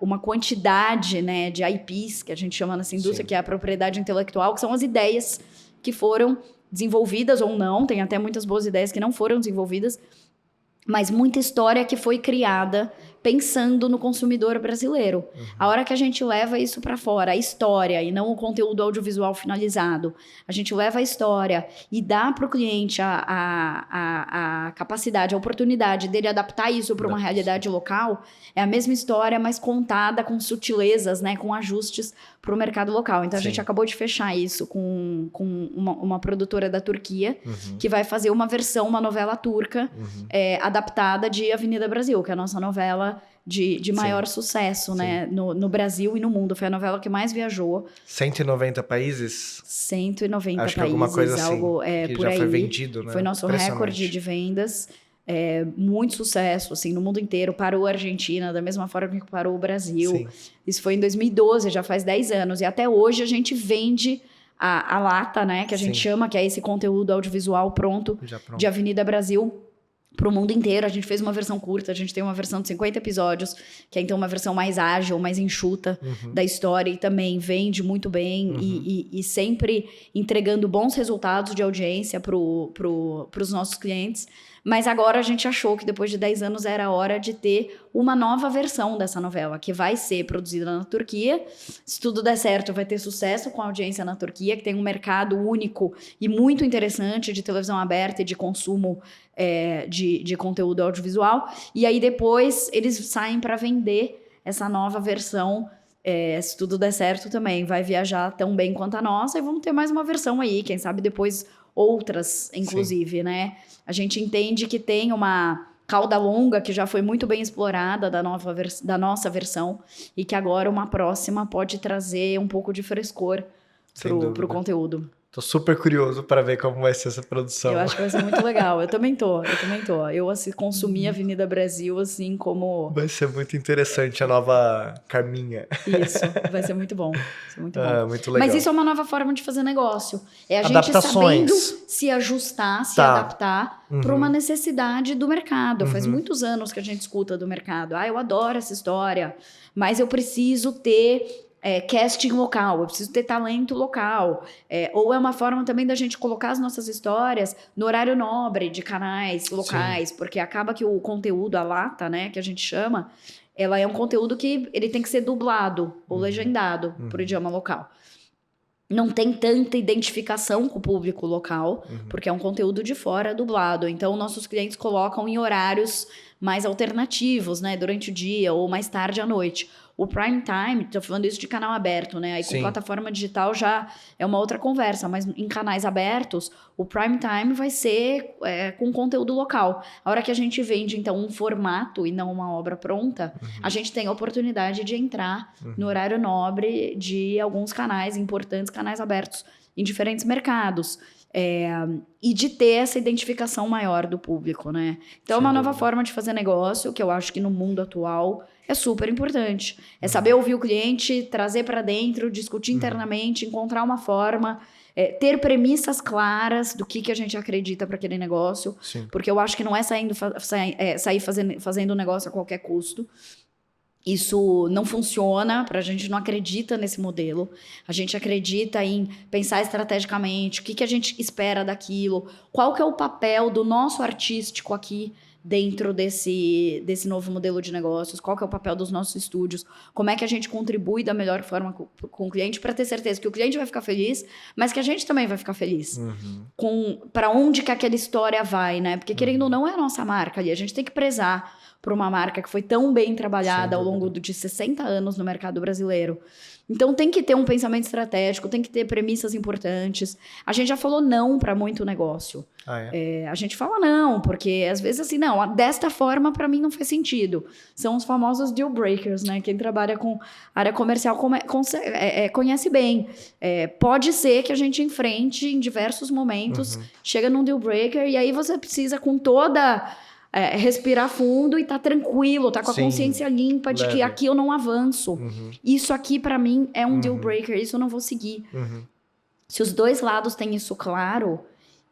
uma quantidade, né, de IPs, que a gente chama nessa indústria, que é a propriedade intelectual, que são as ideias que foram desenvolvidas ou não, tem até muitas boas ideias que não foram desenvolvidas, mas muita história que foi criada pensando no consumidor brasileiro. A hora que a gente leva isso para fora, a história, e não o conteúdo audiovisual finalizado, a gente leva a história e dá para o cliente a capacidade, a oportunidade dele adaptar isso para uma realidade local, é a mesma história, mas contada com sutilezas, né, com ajustes para o mercado local. Então, a gente acabou de fechar isso com uma produtora da Turquia, que vai fazer uma novela turca, adaptada de Avenida Brasil, que é a nossa novela de maior sucesso, né, no Brasil e no mundo. Foi a novela que mais viajou. 190 países? 190 Acho países. Que alguma coisa assim, algo, que por já aí. foi vendido, né? Foi nosso recorde de vendas. Muito sucesso, assim, no mundo inteiro. Parou a Argentina da mesma forma que parou o Brasil. Sim. Isso foi em 2012, já faz 10 anos. E até hoje a gente vende a lata, né? Que a gente chama, que é esse conteúdo audiovisual pronto. De Avenida Brasil para o mundo inteiro. A gente fez uma versão curta, a gente tem uma versão de 50 episódios, que é então uma versão mais ágil, mais enxuta da história, e também vende muito bem e sempre entregando bons resultados de audiência para os nossos clientes. Mas agora a gente achou que depois de 10 anos era hora de ter uma nova versão dessa novela, que vai ser produzida na Turquia. Se tudo der certo, vai ter sucesso com a audiência na Turquia, que tem um mercado único e muito interessante de televisão aberta e de consumo de conteúdo audiovisual. E aí depois eles saem para vender essa nova versão. Se tudo der certo também, vai viajar tão bem quanto a nossa, e vamos ter mais uma versão aí, quem sabe depois outras, inclusive, né? A gente entende que tem uma cauda longa que já foi muito bem explorada da nossa versão, e que agora uma próxima pode trazer um pouco de frescor pro conteúdo. Tô super curioso para ver como vai ser essa produção. Eu acho que vai ser muito legal. Eu também tô. Eu assim, consumi a Avenida Brasil, assim, como... Vai ser muito interessante a nova Carminha. Isso, vai ser muito bom. Muito legal. Mas isso é uma nova forma de fazer negócio. É a gente sabendo se ajustar, se adaptar para uma necessidade do mercado. Faz muitos anos que a gente escuta do mercado. Eu adoro essa história, mas eu preciso ter... casting local, eu preciso ter talento local. Ou é uma forma também da gente colocar as nossas histórias no horário nobre de canais locais, porque acaba que o conteúdo, a lata, né, que a gente chama, ela é um conteúdo que ele tem que ser dublado ou legendado por idioma local. Não tem tanta identificação com o público local, porque é um conteúdo de fora dublado. Então, nossos clientes colocam em horários mais alternativos, né, durante o dia ou mais tarde à noite. O prime time, tô falando isso de canal aberto, né? Aí com plataforma digital já é uma outra conversa, mas em canais abertos, o prime time vai ser com conteúdo local. A hora que a gente vende, então, um formato e não uma obra pronta, a gente tem a oportunidade de entrar no horário nobre de alguns canais importantes, canais abertos em diferentes mercados. E de ter essa identificação maior do público, né? Então, é uma nova forma de fazer negócio, que eu acho que no mundo atual é super importante. É saber ouvir o cliente, trazer para dentro, discutir internamente, encontrar uma forma, ter premissas claras do que a gente acredita para aquele negócio. Sim. Porque eu acho que não é sair fazendo negócio a qualquer custo. Isso não funciona, a gente não acredita nesse modelo. A gente acredita em pensar estrategicamente, o que a gente espera daquilo, qual que é o papel do nosso artístico aqui dentro desse novo modelo de negócios, qual que é o papel dos nossos estúdios, como é que a gente contribui da melhor forma com o cliente, para ter certeza que o cliente vai ficar feliz, mas que a gente também vai ficar feliz. Para onde que aquela história vai, né? Porque querendo ou não é a nossa marca ali, a gente tem que prezar por uma marca que foi tão bem trabalhada ao longo de 60 anos no mercado brasileiro. Então tem que ter um pensamento estratégico, tem que ter premissas importantes. A gente já falou não para muito negócio. A gente fala não, porque às vezes assim, não, desta forma para mim não faz sentido. São os famosos deal breakers, né? Quem trabalha com área comercial conhece bem. Pode ser que a gente enfrente em diversos momentos, chega num deal breaker e aí você precisa com toda... respirar fundo e tá tranquilo, tá com a consciência limpa de que aqui eu não avanço. Isso aqui, pra mim, é um deal breaker, isso eu não vou seguir. Se os dois lados têm isso claro,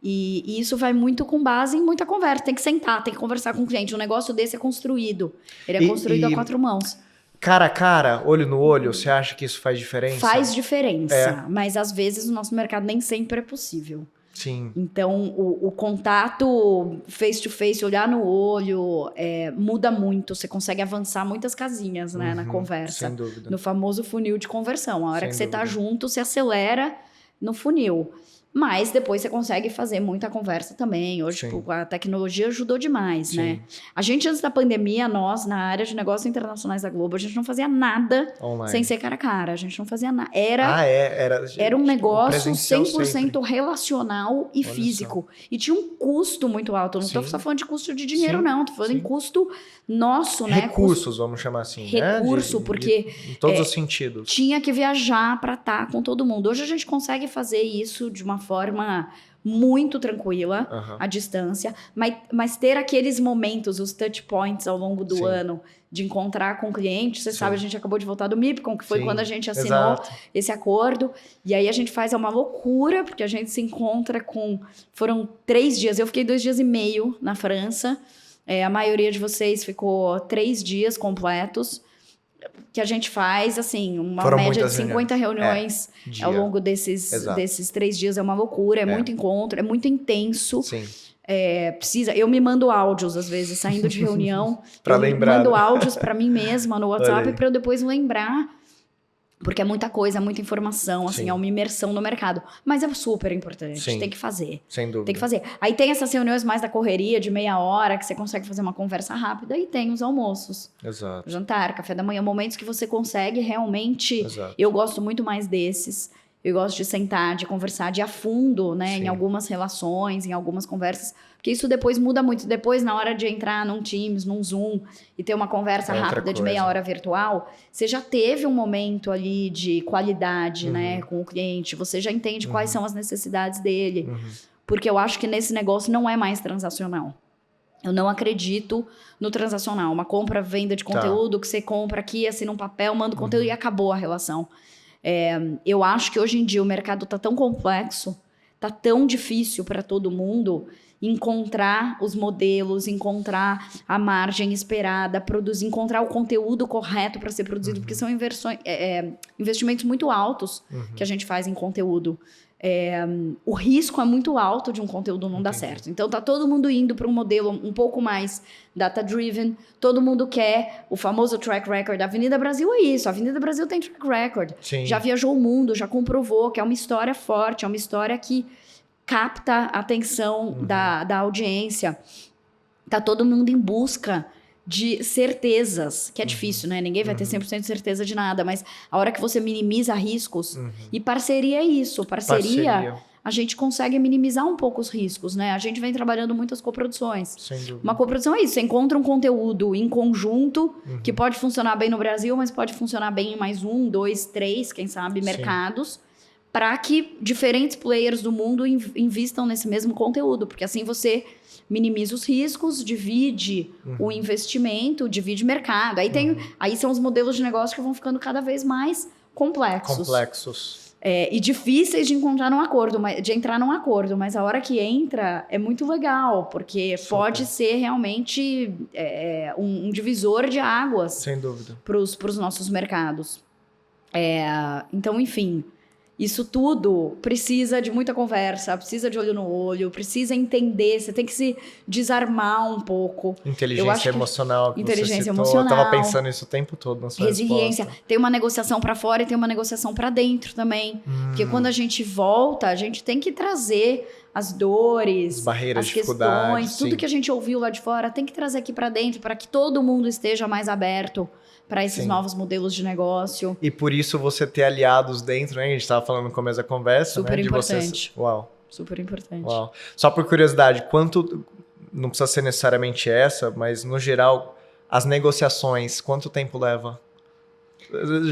e isso vai muito com base em muita conversa, tem que sentar, tem que conversar com o cliente. Um negócio desse é construído. Ele é construído a 4 mãos. Cara a cara, olho no olho, você acha que isso faz diferença? Faz diferença, mas às vezes no nosso mercado nem sempre é possível. Sim. Então, o contato face-to-face, olhar no olho, muda muito. Você consegue avançar muitas casinhas, né, na conversa. Sem dúvida. No famoso funil de conversão. A hora que você tá junto, você acelera no funil. Mas depois você consegue fazer muita conversa também. Hoje, a tecnologia ajudou demais, né? A gente, antes da pandemia, nós, na área de negócios internacionais da Globo, a gente não fazia nada online, sem ser cara a cara. A gente não fazia nada. Era um negócio 100% sempre relacional e físico. E tinha um custo muito alto. Eu não estou só falando de custo de dinheiro, não. Estou falando em custo nosso, né? Recursos, vamos chamar assim. Recurso, né? Porque... em todos os sentidos. Tinha que viajar para estar com todo mundo. Hoje a gente consegue fazer isso de uma forma muito tranquila, à distância, mas ter aqueles momentos, os touch points ao longo do ano, de encontrar com o cliente. Você sabe, a gente acabou de voltar do MIPCOM, que foi quando a gente assinou esse acordo, e aí a gente faz uma loucura, porque a gente se encontra com... Foram 3 dias, eu fiquei 2 dias e meio na França, a maioria de vocês ficou 3 dias completos, que a gente faz, assim, uma média de 50 reuniões ao longo desses 3 dias. É uma loucura, é muito encontro, é muito intenso. Sim. Eu me mando áudios, às vezes, saindo de reunião. Pra lembrar. Mando áudios pra mim mesma no WhatsApp pra eu depois lembrar. Porque é muita coisa, muita informação, assim, é uma imersão no mercado. Mas é super importante, tem que fazer. Sem dúvida. Tem que fazer. Aí tem essas reuniões mais da correria, de meia hora, que você consegue fazer uma conversa rápida, e tem os almoços. Exato. Jantar, café da manhã, momentos que você consegue realmente... Exato. Eu gosto muito mais desses. Eu gosto de sentar, de conversar de a fundo, né? Em algumas relações, em algumas conversas. Porque isso depois muda muito. Depois, na hora de entrar num Teams, num Zoom, e ter uma conversa rápida de meia hora virtual, você já teve um momento ali de qualidade, né? Com o cliente. Você já entende quais são as necessidades dele. Porque eu acho que nesse negócio não é mais transacional. Eu não acredito no transacional. Uma compra, venda de conteúdo, que você compra aqui, assina um papel, manda o conteúdo e acabou a relação. Eu acho que hoje em dia o mercado tá tão complexo, tá tão difícil para todo mundo encontrar os modelos, encontrar a margem esperada, produzir, encontrar o conteúdo correto para ser produzido, porque são investimentos muito altos que a gente faz em conteúdo. O risco é muito alto de um conteúdo não dar certo. Então tá todo mundo indo para um modelo um pouco mais data-driven. Todo mundo quer o famoso track record. A Avenida Brasil é isso. A Avenida Brasil tem track record. Já viajou o mundo, já comprovou que é uma história forte, é uma história que capta a atenção da audiência. Tá todo mundo em busca de certezas, que é difícil, né? Ninguém vai ter 100% de certeza de nada, mas a hora que você minimiza riscos, e parceria é isso, parceria, a gente consegue minimizar um pouco os riscos, né? A gente vem trabalhando muitas coproduções. Sem dúvida. Uma coprodução é isso, você encontra um conteúdo em conjunto, que pode funcionar bem no Brasil, mas pode funcionar bem em mais 1, 2, 3, quem sabe, mercados, para que diferentes players do mundo invistam nesse mesmo conteúdo, porque assim você minimiza os riscos, divide o investimento, divide mercado. Aí são os modelos de negócio que vão ficando cada vez mais complexos. E difíceis de encontrar um acordo, de entrar num acordo, mas a hora que entra é muito legal, porque pode ser realmente um divisor de águas. Sem dúvida. Para os nossos mercados. Então, enfim... Isso tudo precisa de muita conversa, precisa de olho no olho, precisa entender, você tem que se desarmar um pouco. Inteligência emocional, que você citou. Emocional. Eu tava pensando isso o tempo todo na sua resiliência. resposta. Tem uma negociação para fora e tem uma negociação para dentro também. Porque quando a gente volta, a gente tem que trazer as dores, as barreiras, as questões, tudo que a gente ouviu lá de fora, tem que trazer aqui para dentro para que todo mundo esteja mais aberto para esses novos modelos de negócio. E por isso você ter aliados dentro, né? A gente estava falando no começo da conversa, super né? Importante. Uau. Super importante. Uau. Só por curiosidade, não precisa ser necessariamente essa, mas no geral, as negociações, quanto tempo leva?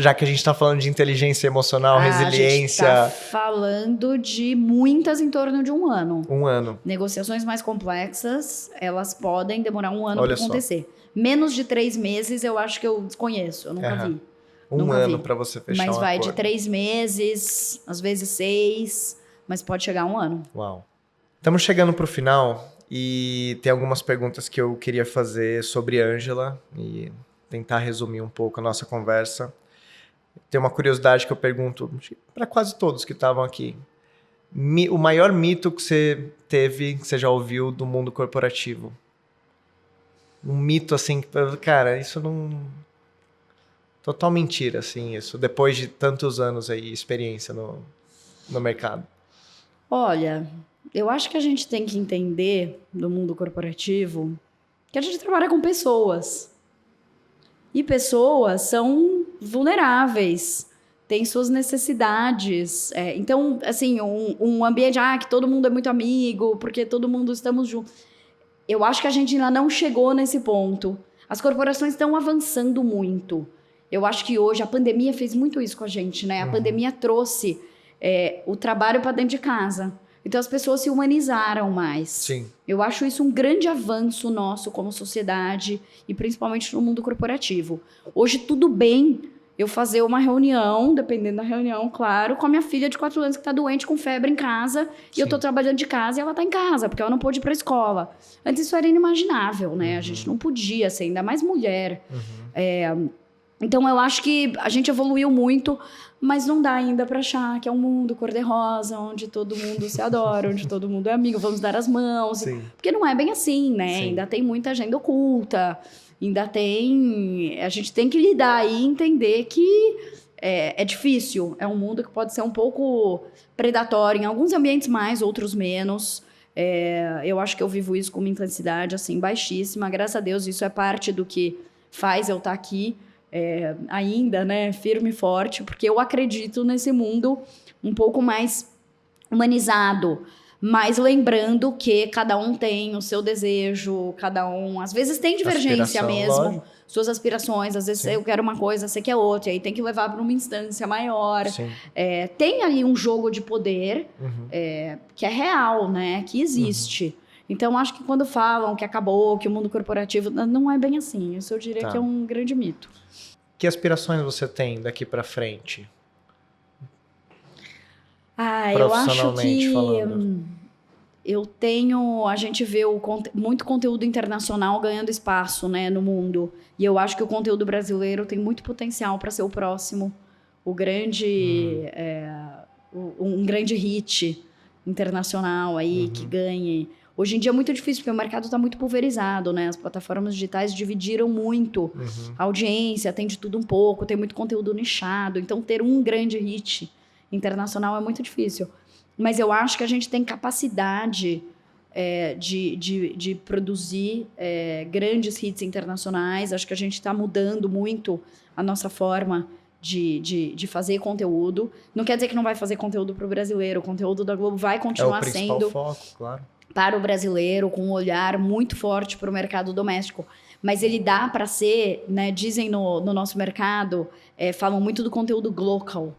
Já que a gente está falando de inteligência emocional, resiliência... A gente está falando de muitas em torno de 1 ano. 1 ano. Negociações mais complexas, elas podem demorar 1 ano para acontecer. Menos de 3 meses, eu acho que eu desconheço, eu nunca vi. Um ano para você fechar Mas vai acordo. de 3 meses, às vezes 6, mas pode chegar a 1 ano. Uau. Estamos chegando para o final e tem algumas perguntas que eu queria fazer sobre Ângela e tentar resumir um pouco a nossa conversa. Tem uma curiosidade que eu pergunto para quase todos que estavam aqui. O maior mito que você teve, que você já ouviu do mundo corporativo? Um mito assim, cara, isso não... Total mentira, assim, isso. Depois de tantos anos aí, experiência no mercado. Olha, eu acho que a gente tem que entender, no mundo corporativo, que a gente trabalha com pessoas. E pessoas são vulneráveis, têm suas necessidades. Então, assim, um ambiente, que todo mundo é muito amigo, porque todo mundo estamos juntos. Eu acho que a gente ainda não chegou nesse ponto. As corporações estão avançando muito. Eu acho que hoje a pandemia fez muito isso com a gente, né? A pandemia trouxe o trabalho para dentro de casa. Então, as pessoas se humanizaram mais. Sim. Eu acho isso um grande avanço nosso como sociedade e principalmente no mundo corporativo. Hoje, tudo bem eu fazer uma reunião, dependendo da reunião, claro, com a minha filha de 4 anos que está doente com febre em casa e eu estou trabalhando de casa e ela está em casa, porque ela não pôde ir para a escola. Antes isso era inimaginável, né? A gente não podia ser, ainda mais mulher. Então, eu acho que a gente evoluiu muito, mas não dá ainda para achar que é um mundo cor-de-rosa, onde todo mundo se adora, onde todo mundo é amigo, vamos dar as mãos. Sim. Porque não é bem assim, né? Sim. Ainda tem muita agenda oculta, ainda tem... A gente tem que lidar e entender que é difícil. É um mundo que pode ser um pouco predatório, em alguns ambientes mais, outros menos. Eu acho que eu vivo isso com uma intensidade, assim, baixíssima. Graças a Deus, isso é parte do que faz eu estar aqui. Ainda, né, firme e forte, porque eu acredito nesse mundo um pouco mais humanizado, mas lembrando que cada um tem o seu desejo, cada um, às vezes tem divergência mesmo, lógico. Suas aspirações, às vezes eu quero uma coisa, você quer outra, aí tem que levar para uma instância maior. Tem ali um jogo de poder que é real, né, que existe. Então, acho que quando falam que acabou, que o mundo corporativo, não é bem assim. Isso eu diria que é um grande mito. Que aspirações você tem daqui para frente? Eu acho que falando. eu tenho... A gente vê muito conteúdo internacional ganhando espaço, né, no mundo. E eu acho que o conteúdo brasileiro tem muito potencial para ser o próximo. Um grande hit internacional aí que ganhe... Hoje em dia é muito difícil, porque o mercado está muito pulverizado, né? As plataformas digitais dividiram muito a audiência, tem de tudo um pouco, tem muito conteúdo nichado. Então, ter um grande hit internacional é muito difícil. Mas eu acho que a gente tem capacidade de produzir grandes hits internacionais. Acho que a gente está mudando muito a nossa forma de fazer conteúdo. Não quer dizer que não vai fazer conteúdo para o brasileiro. O conteúdo da Globo vai continuar sendo... É o principal foco, claro. Para o brasileiro, com um olhar muito forte para o mercado doméstico. Mas ele dá para ser, né, dizem no nosso mercado, falam muito do conteúdo local,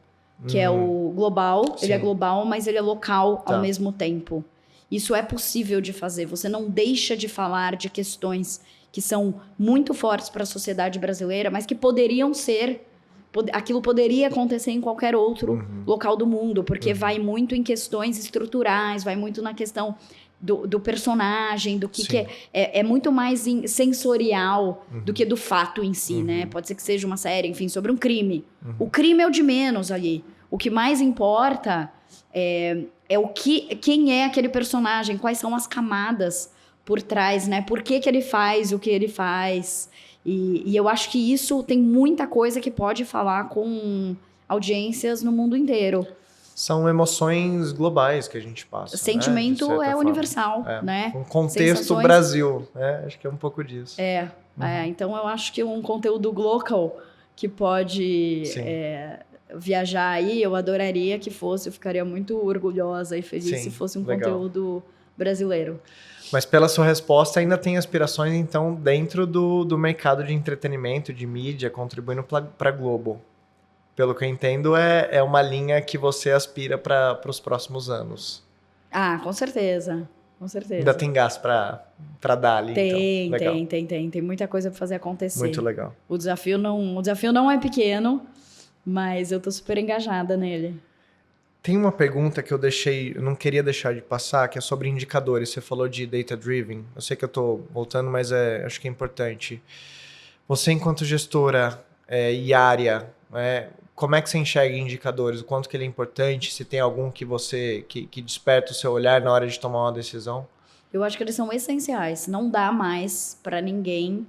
que é o global. Sim. Ele é global, mas ele é local ao mesmo tempo. Isso é possível de fazer. Você não deixa de falar de questões que são muito fortes para a sociedade brasileira, mas que poderiam ser... Aquilo poderia acontecer em qualquer outro local do mundo, porque vai muito em questões estruturais, vai muito na questão... Do personagem, do que é muito mais sensorial do que do fato em si, né? Pode ser que seja uma série, enfim, sobre um crime. O crime é o de menos ali. O que mais importa é quem é aquele personagem, quais são as camadas por trás, né? Por que ele faz o que ele faz. E eu acho que isso tem muita coisa que pode falar com audiências no mundo inteiro. São emoções globais que a gente passa. Sentimento é universal, né? Um contexto Brasil, né? Acho que é um pouco disso. Então eu acho que um conteúdo local que pode viajar aí, eu adoraria que fosse, eu ficaria muito orgulhosa e feliz se fosse um conteúdo brasileiro. Mas pela sua resposta, ainda tem aspirações, então, dentro do mercado de entretenimento, de mídia, contribuindo para a Globo. Pelo que eu entendo, é uma linha que você aspira para os próximos anos. Com certeza. Com certeza. Ainda tem gás para dar ali, Tem muita coisa para fazer acontecer. Muito legal. O desafio não é pequeno, mas eu tô super engajada nele. Tem uma pergunta que eu não queria deixar de passar, que é sobre indicadores. Você falou de data-driven. Eu sei que eu tô voltando, mas acho que é importante. Você, enquanto gestora e área, como é que você enxerga indicadores? O quanto que ele é importante? Se tem algum que que desperta o seu olhar na hora de tomar uma decisão? Eu acho que eles são essenciais. Não dá mais para ninguém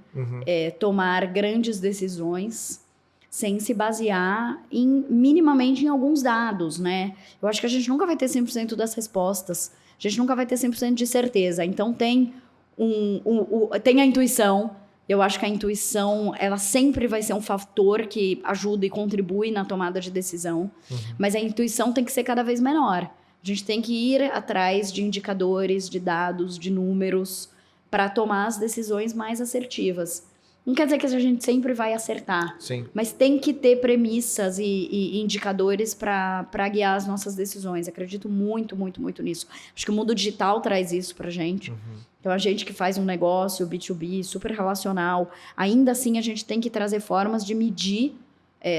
tomar grandes decisões sem se basear minimamente em alguns dados, né? Eu acho que a gente nunca vai ter 100% das respostas. A gente nunca vai ter 100% de certeza. Então, tem a intuição. Eu acho que a intuição, ela sempre vai ser um fator que ajuda e contribui na tomada de decisão. Mas a intuição tem que ser cada vez menor. A gente tem que ir atrás de indicadores, de dados, de números, para tomar as decisões mais assertivas. Não quer dizer que a gente sempre vai acertar. Sim. Mas tem que ter premissas e indicadores para guiar as nossas decisões. Acredito muito, muito, muito nisso. Acho que o mundo digital traz isso pra gente. Uhum. Então, a gente que faz um negócio B2B super relacional, ainda assim a gente tem que trazer formas de medir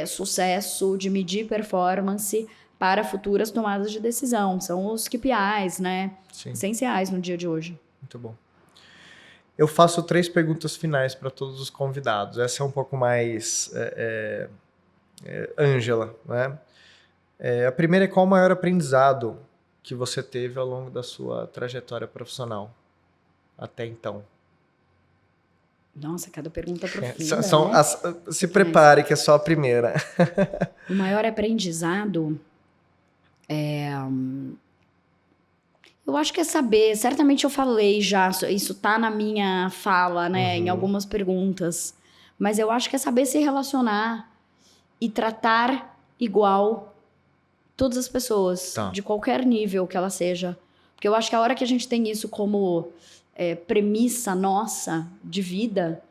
sucesso, de medir performance para futuras tomadas de decisão. São os KPIs, né? Sim. Essenciais no dia de hoje. Muito bom. Eu faço 3 perguntas finais para todos os convidados. Essa é um pouco mais Ângela, né? A primeira é: qual o maior aprendizado que você teve ao longo da sua trajetória profissional até então? Nossa, cada pergunta profunda, se prepare, que é só a primeira. O maior aprendizado eu acho que é saber, certamente eu falei já, isso tá na minha fala, né, em algumas perguntas, mas eu acho que é saber se relacionar e tratar igual todas as pessoas, de qualquer nível que ela seja. Porque eu acho que a hora que a gente tem isso como premissa nossa de vida,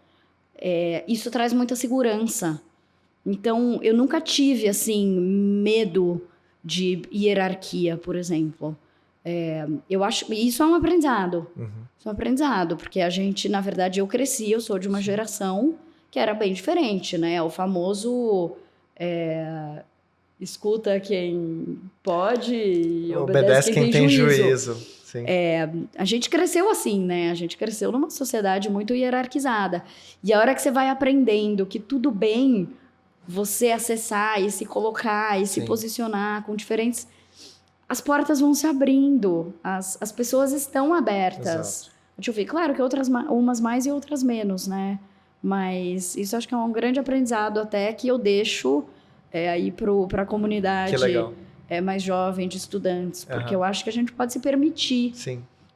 isso traz muita segurança. Então, eu nunca tive, assim, medo de hierarquia, por exemplo. Eu acho que isso é um aprendizado. Isso é um aprendizado, porque a gente, na verdade, eu cresci, eu sou de uma geração que era bem diferente, né? O famoso escuta quem pode e obedece quem tem juízo. Sim. A gente cresceu assim, né? A gente cresceu numa sociedade muito hierarquizada. E a hora que você vai aprendendo que tudo bem você acessar e se colocar e se posicionar com diferentes... As portas vão se abrindo, as pessoas estão abertas. Exato. Deixa eu ver, claro que umas mais e outras menos, né? Mas isso acho que é um grande aprendizado até que eu deixo aí para a comunidade mais jovem de estudantes. Porque eu acho que a gente pode se permitir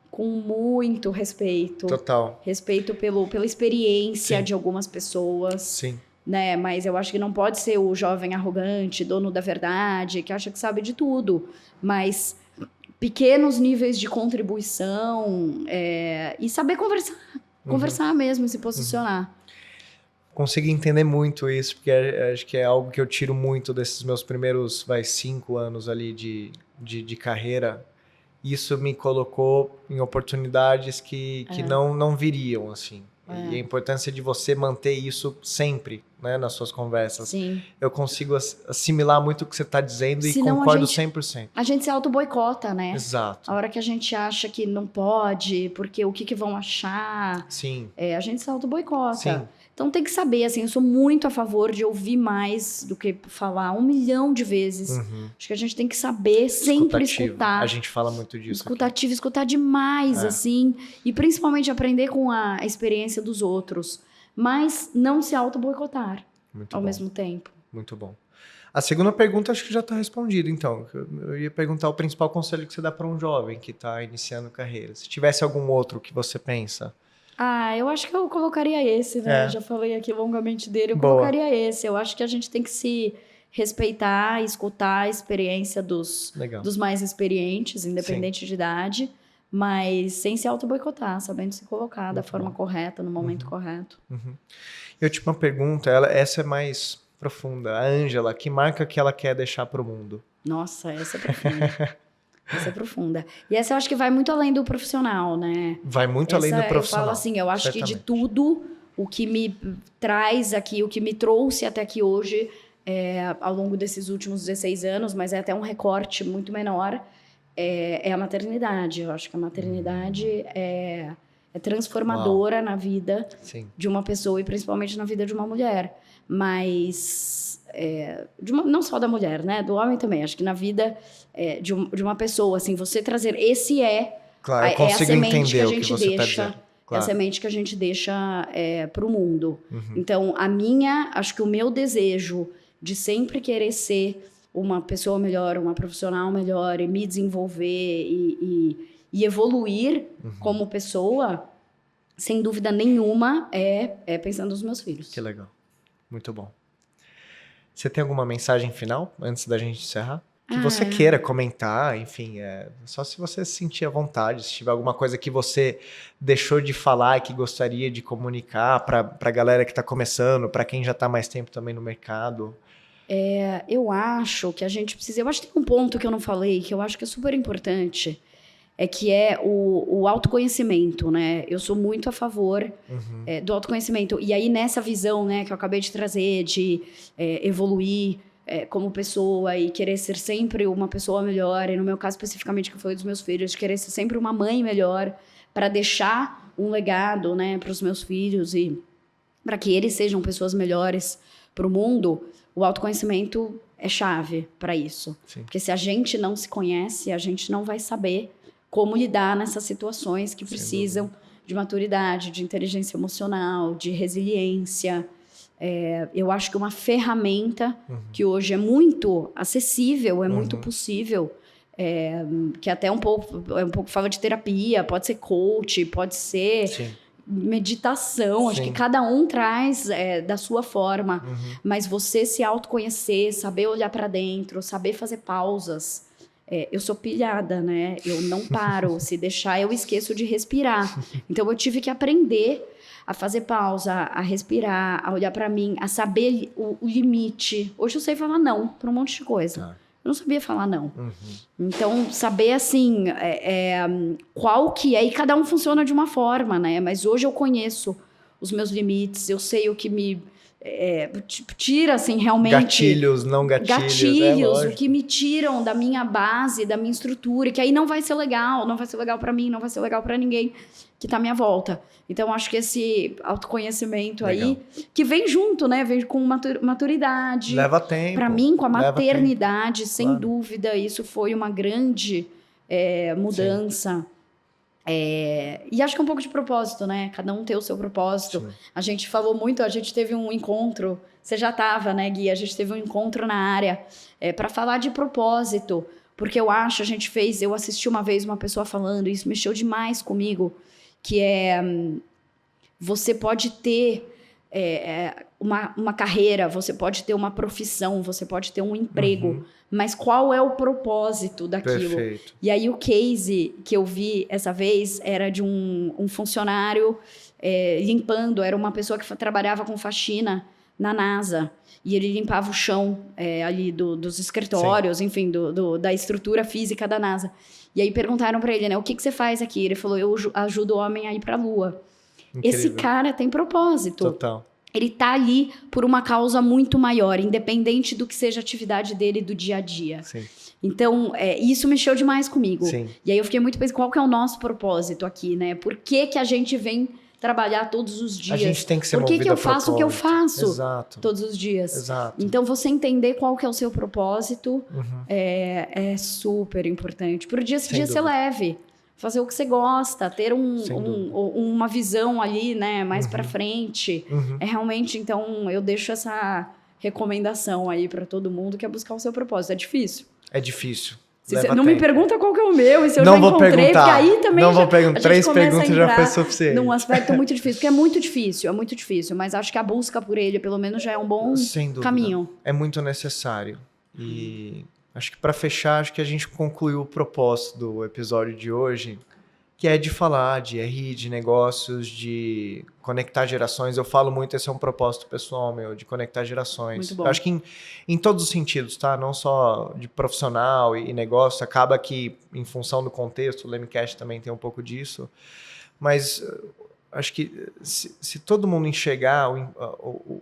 com muito respeito. Total. Respeito pela experiência de algumas pessoas. Sim. Né? Mas eu acho que não pode ser o jovem arrogante, dono da verdade, que acha que sabe de tudo. Mas pequenos níveis de contribuição e saber conversar. Conversar mesmo e se posicionar. Consigo entender muito isso, porque acho que é algo que eu tiro muito desses meus primeiros 5 anos ali de carreira. Isso me colocou em oportunidades que não viriam, assim. E a importância de você manter isso sempre, né, nas suas conversas. Sim. Eu consigo assimilar muito o que você está dizendo e senão concordo 100%. A gente se auto-boicota, né? Exato. A hora que a gente acha que não pode, porque o que vão achar. Sim. A gente se auto-boicota. Sim. Então tem que saber, assim, eu sou muito a favor de ouvir mais do que falar 1 milhão de vezes. Acho que a gente tem que saber sempre escutar. A gente fala muito disso. Escutativo, escutar demais, assim. E principalmente aprender com a experiência dos outros. Mas não se auto-boicotar ao mesmo tempo. Muito bom. A segunda pergunta acho que já está respondida, então. Eu ia perguntar o principal conselho que você dá para um jovem que está iniciando carreira. Se tivesse algum outro que você pensa... eu acho que eu colocaria esse, né? Já falei aqui longamente dele, eu colocaria esse. Eu acho que a gente tem que se respeitar, escutar a experiência dos mais experientes, independente de idade, mas sem se auto-boicotar, sabendo se colocar da forma correta, no momento correto. E a última pergunta, essa é mais profunda. A Ângela, que marca que ela quer deixar para o mundo? Nossa, essa é profunda. Essa é profunda. E essa eu acho que vai muito além do profissional, né? Vai muito além do profissional. Eu falo assim, eu acho que de tudo, o que me traz aqui, o que me trouxe até aqui hoje, ao longo desses últimos 16 anos, mas é até um recorte muito menor, é a maternidade. Eu acho que a maternidade é transformadora na vida de uma pessoa e principalmente na vida de uma mulher. Mas... não só da mulher, né? Do homem também. Acho que na vida de uma pessoa, assim, você trazer esse claro, eu consigo a semente entender que a gente o que você deixa, tá dizendo. Claro. É a semente que a gente deixa para o mundo. Então, acho que o meu desejo de sempre querer ser uma pessoa melhor, uma profissional melhor e me desenvolver e evoluir como pessoa, sem dúvida nenhuma, é pensando nos meus filhos. Que legal. Muito bom. Você tem alguma mensagem final, antes da gente encerrar? que você queira comentar, enfim, só se você se sentir à vontade, se tiver alguma coisa que você deixou de falar e que gostaria de comunicar para a galera que está começando, para quem já está mais tempo também no mercado. Eu acho que a gente precisa... Eu acho que tem um ponto que eu não falei, que eu acho que é super importante, que é o autoconhecimento, né? Eu sou muito a favor do autoconhecimento. E aí, nessa visão, né, que eu acabei de trazer, de evoluir como pessoa e querer ser sempre uma pessoa melhor, e no meu caso especificamente, que foi dos meus filhos, de querer ser sempre uma mãe melhor, para deixar um legado, né, para os meus filhos e para que eles sejam pessoas melhores para o mundo, o autoconhecimento é chave para isso. Sim. Porque se a gente não se conhece, a gente não vai saber como lidar nessas situações que precisam de maturidade, de inteligência emocional, de resiliência. Eu acho que uma ferramenta que hoje é muito acessível, é muito possível, que até um pouco fala de terapia, pode ser coach, pode ser meditação, acho que cada um traz da sua forma, mas você se autoconhecer, saber olhar para dentro, saber fazer pausas. Eu sou pilhada, né? Eu não paro. Se deixar, eu esqueço de respirar. Então, eu tive que aprender a fazer pausa, a respirar, a olhar para mim, a saber o limite. Hoje eu sei falar não para um monte de coisa. Eu não sabia falar não. Então, saber, assim, qual que é... E cada um funciona de uma forma, né? Mas hoje eu conheço os meus limites, eu sei o que me... tira, assim, realmente... Gatilhos, não gatilhos. Gatilhos, o que me tiram da minha base, da minha estrutura, que aí não vai ser legal, não vai ser legal pra mim, não vai ser legal pra ninguém que tá à minha volta. Então, acho que esse autoconhecimento aí, que vem junto, né? Vem com maturidade. Leva tempo. Pra mim, com a maternidade, sem dúvida, isso foi uma grande mudança. E acho que é um pouco de propósito, né? Cada um tem o seu propósito. Sim. A gente falou muito, a gente teve um encontro, você já estava, né, Gui? A gente teve um encontro na área para falar de propósito, porque eu acho, eu assisti uma vez uma pessoa falando, e isso mexeu demais comigo, que você pode ter uma carreira, você pode ter uma profissão, você pode ter um emprego, mas qual é o propósito daquilo? Perfeito. E aí o case que eu vi essa vez era de um funcionário limpando, era uma pessoa que trabalhava com faxina na NASA, e ele limpava o chão ali dos escritórios, enfim, da estrutura física da NASA. E aí perguntaram para ele, né, o que você faz aqui? Ele falou, eu ajudo o homem a ir para a Lua. Incrível. Esse cara tem propósito. Total. Ele tá ali por uma causa muito maior, independente do que seja a atividade dele do dia a dia. Sim. Então, isso mexeu demais comigo. Sim. E aí eu fiquei muito pensando, qual que é o nosso propósito aqui, né? Por que a gente vem trabalhar todos os dias? A gente tem que ser movido a propósito. Por que eu faço o que eu faço Exato. todos os dias? Exato. Então, você entender qual que é o seu propósito é super importante. Por dia ser leve. Fazer o que você gosta, ter uma visão ali, né, mais pra frente. Realmente, então, eu deixo essa recomendação aí pra todo mundo, que é buscar o seu propósito. É difícil. É difícil. Não me pergunta qual que é o meu, e se eu não já encontrei, perguntar. Porque aí também não vou perguntar. 3 perguntas já foi suficiente. Num aspecto muito difícil, porque é muito difícil, mas acho que a busca por ele, pelo menos, já é um bom caminho. É muito necessário. E acho que para fechar, acho que a gente concluiu o propósito do episódio de hoje, que é de falar de RI, de negócios, de conectar gerações. Eu falo muito, esse é um propósito pessoal meu, de conectar gerações. Muito bom. Eu acho que em todos os sentidos, tá? Não só de profissional e negócio, acaba que, em função do contexto, o Lemcast também tem um pouco disso, mas acho que se todo mundo enxergar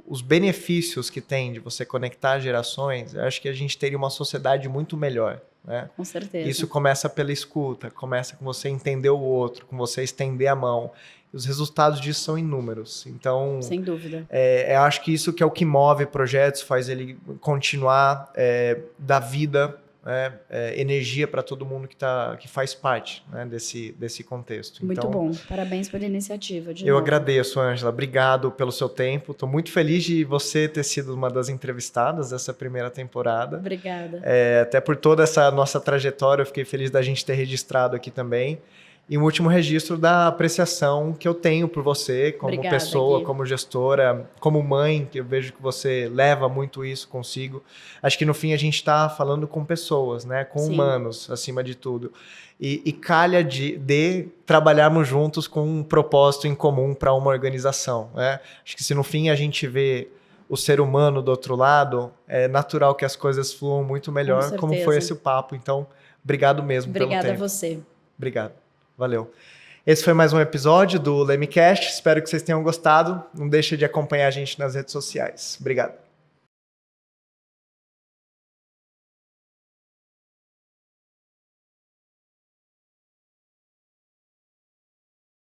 os benefícios que tem de você conectar gerações, acho que a gente teria uma sociedade muito melhor. Né? Com certeza. Isso começa pela escuta, começa com você entender o outro, com você estender a mão. Os resultados disso são inúmeros. Então, sem dúvida. Eu acho que isso que é o que move projetos, faz ele continuar, dar vida, energia para todo mundo que faz parte, né, desse contexto. Muito então, bom. Parabéns pela iniciativa. Eu agradeço, Ângela. Obrigado pelo seu tempo. Estou muito feliz de você ter sido uma das entrevistadas dessa primeira temporada. Obrigada. Até por toda essa nossa trajetória, eu fiquei feliz da gente ter registrado aqui também. E um último registro da apreciação que eu tenho por você como Obrigada, pessoa, Gui. como gestora, como mãe, que eu vejo que você leva muito isso consigo. Acho que no fim a gente está falando com pessoas, né? Com humanos, acima de tudo. E calha de trabalharmos juntos com um propósito em comum para uma organização, né? Acho que se no fim a gente vê o ser humano do outro lado, é natural que as coisas fluam muito melhor, como foi esse papo. Então, obrigado mesmo pelo tempo. Obrigada a você. Obrigado. Valeu. Esse foi mais um episódio do LemiCast. Espero que vocês tenham gostado. Não deixe de acompanhar a gente nas redes sociais. Obrigado.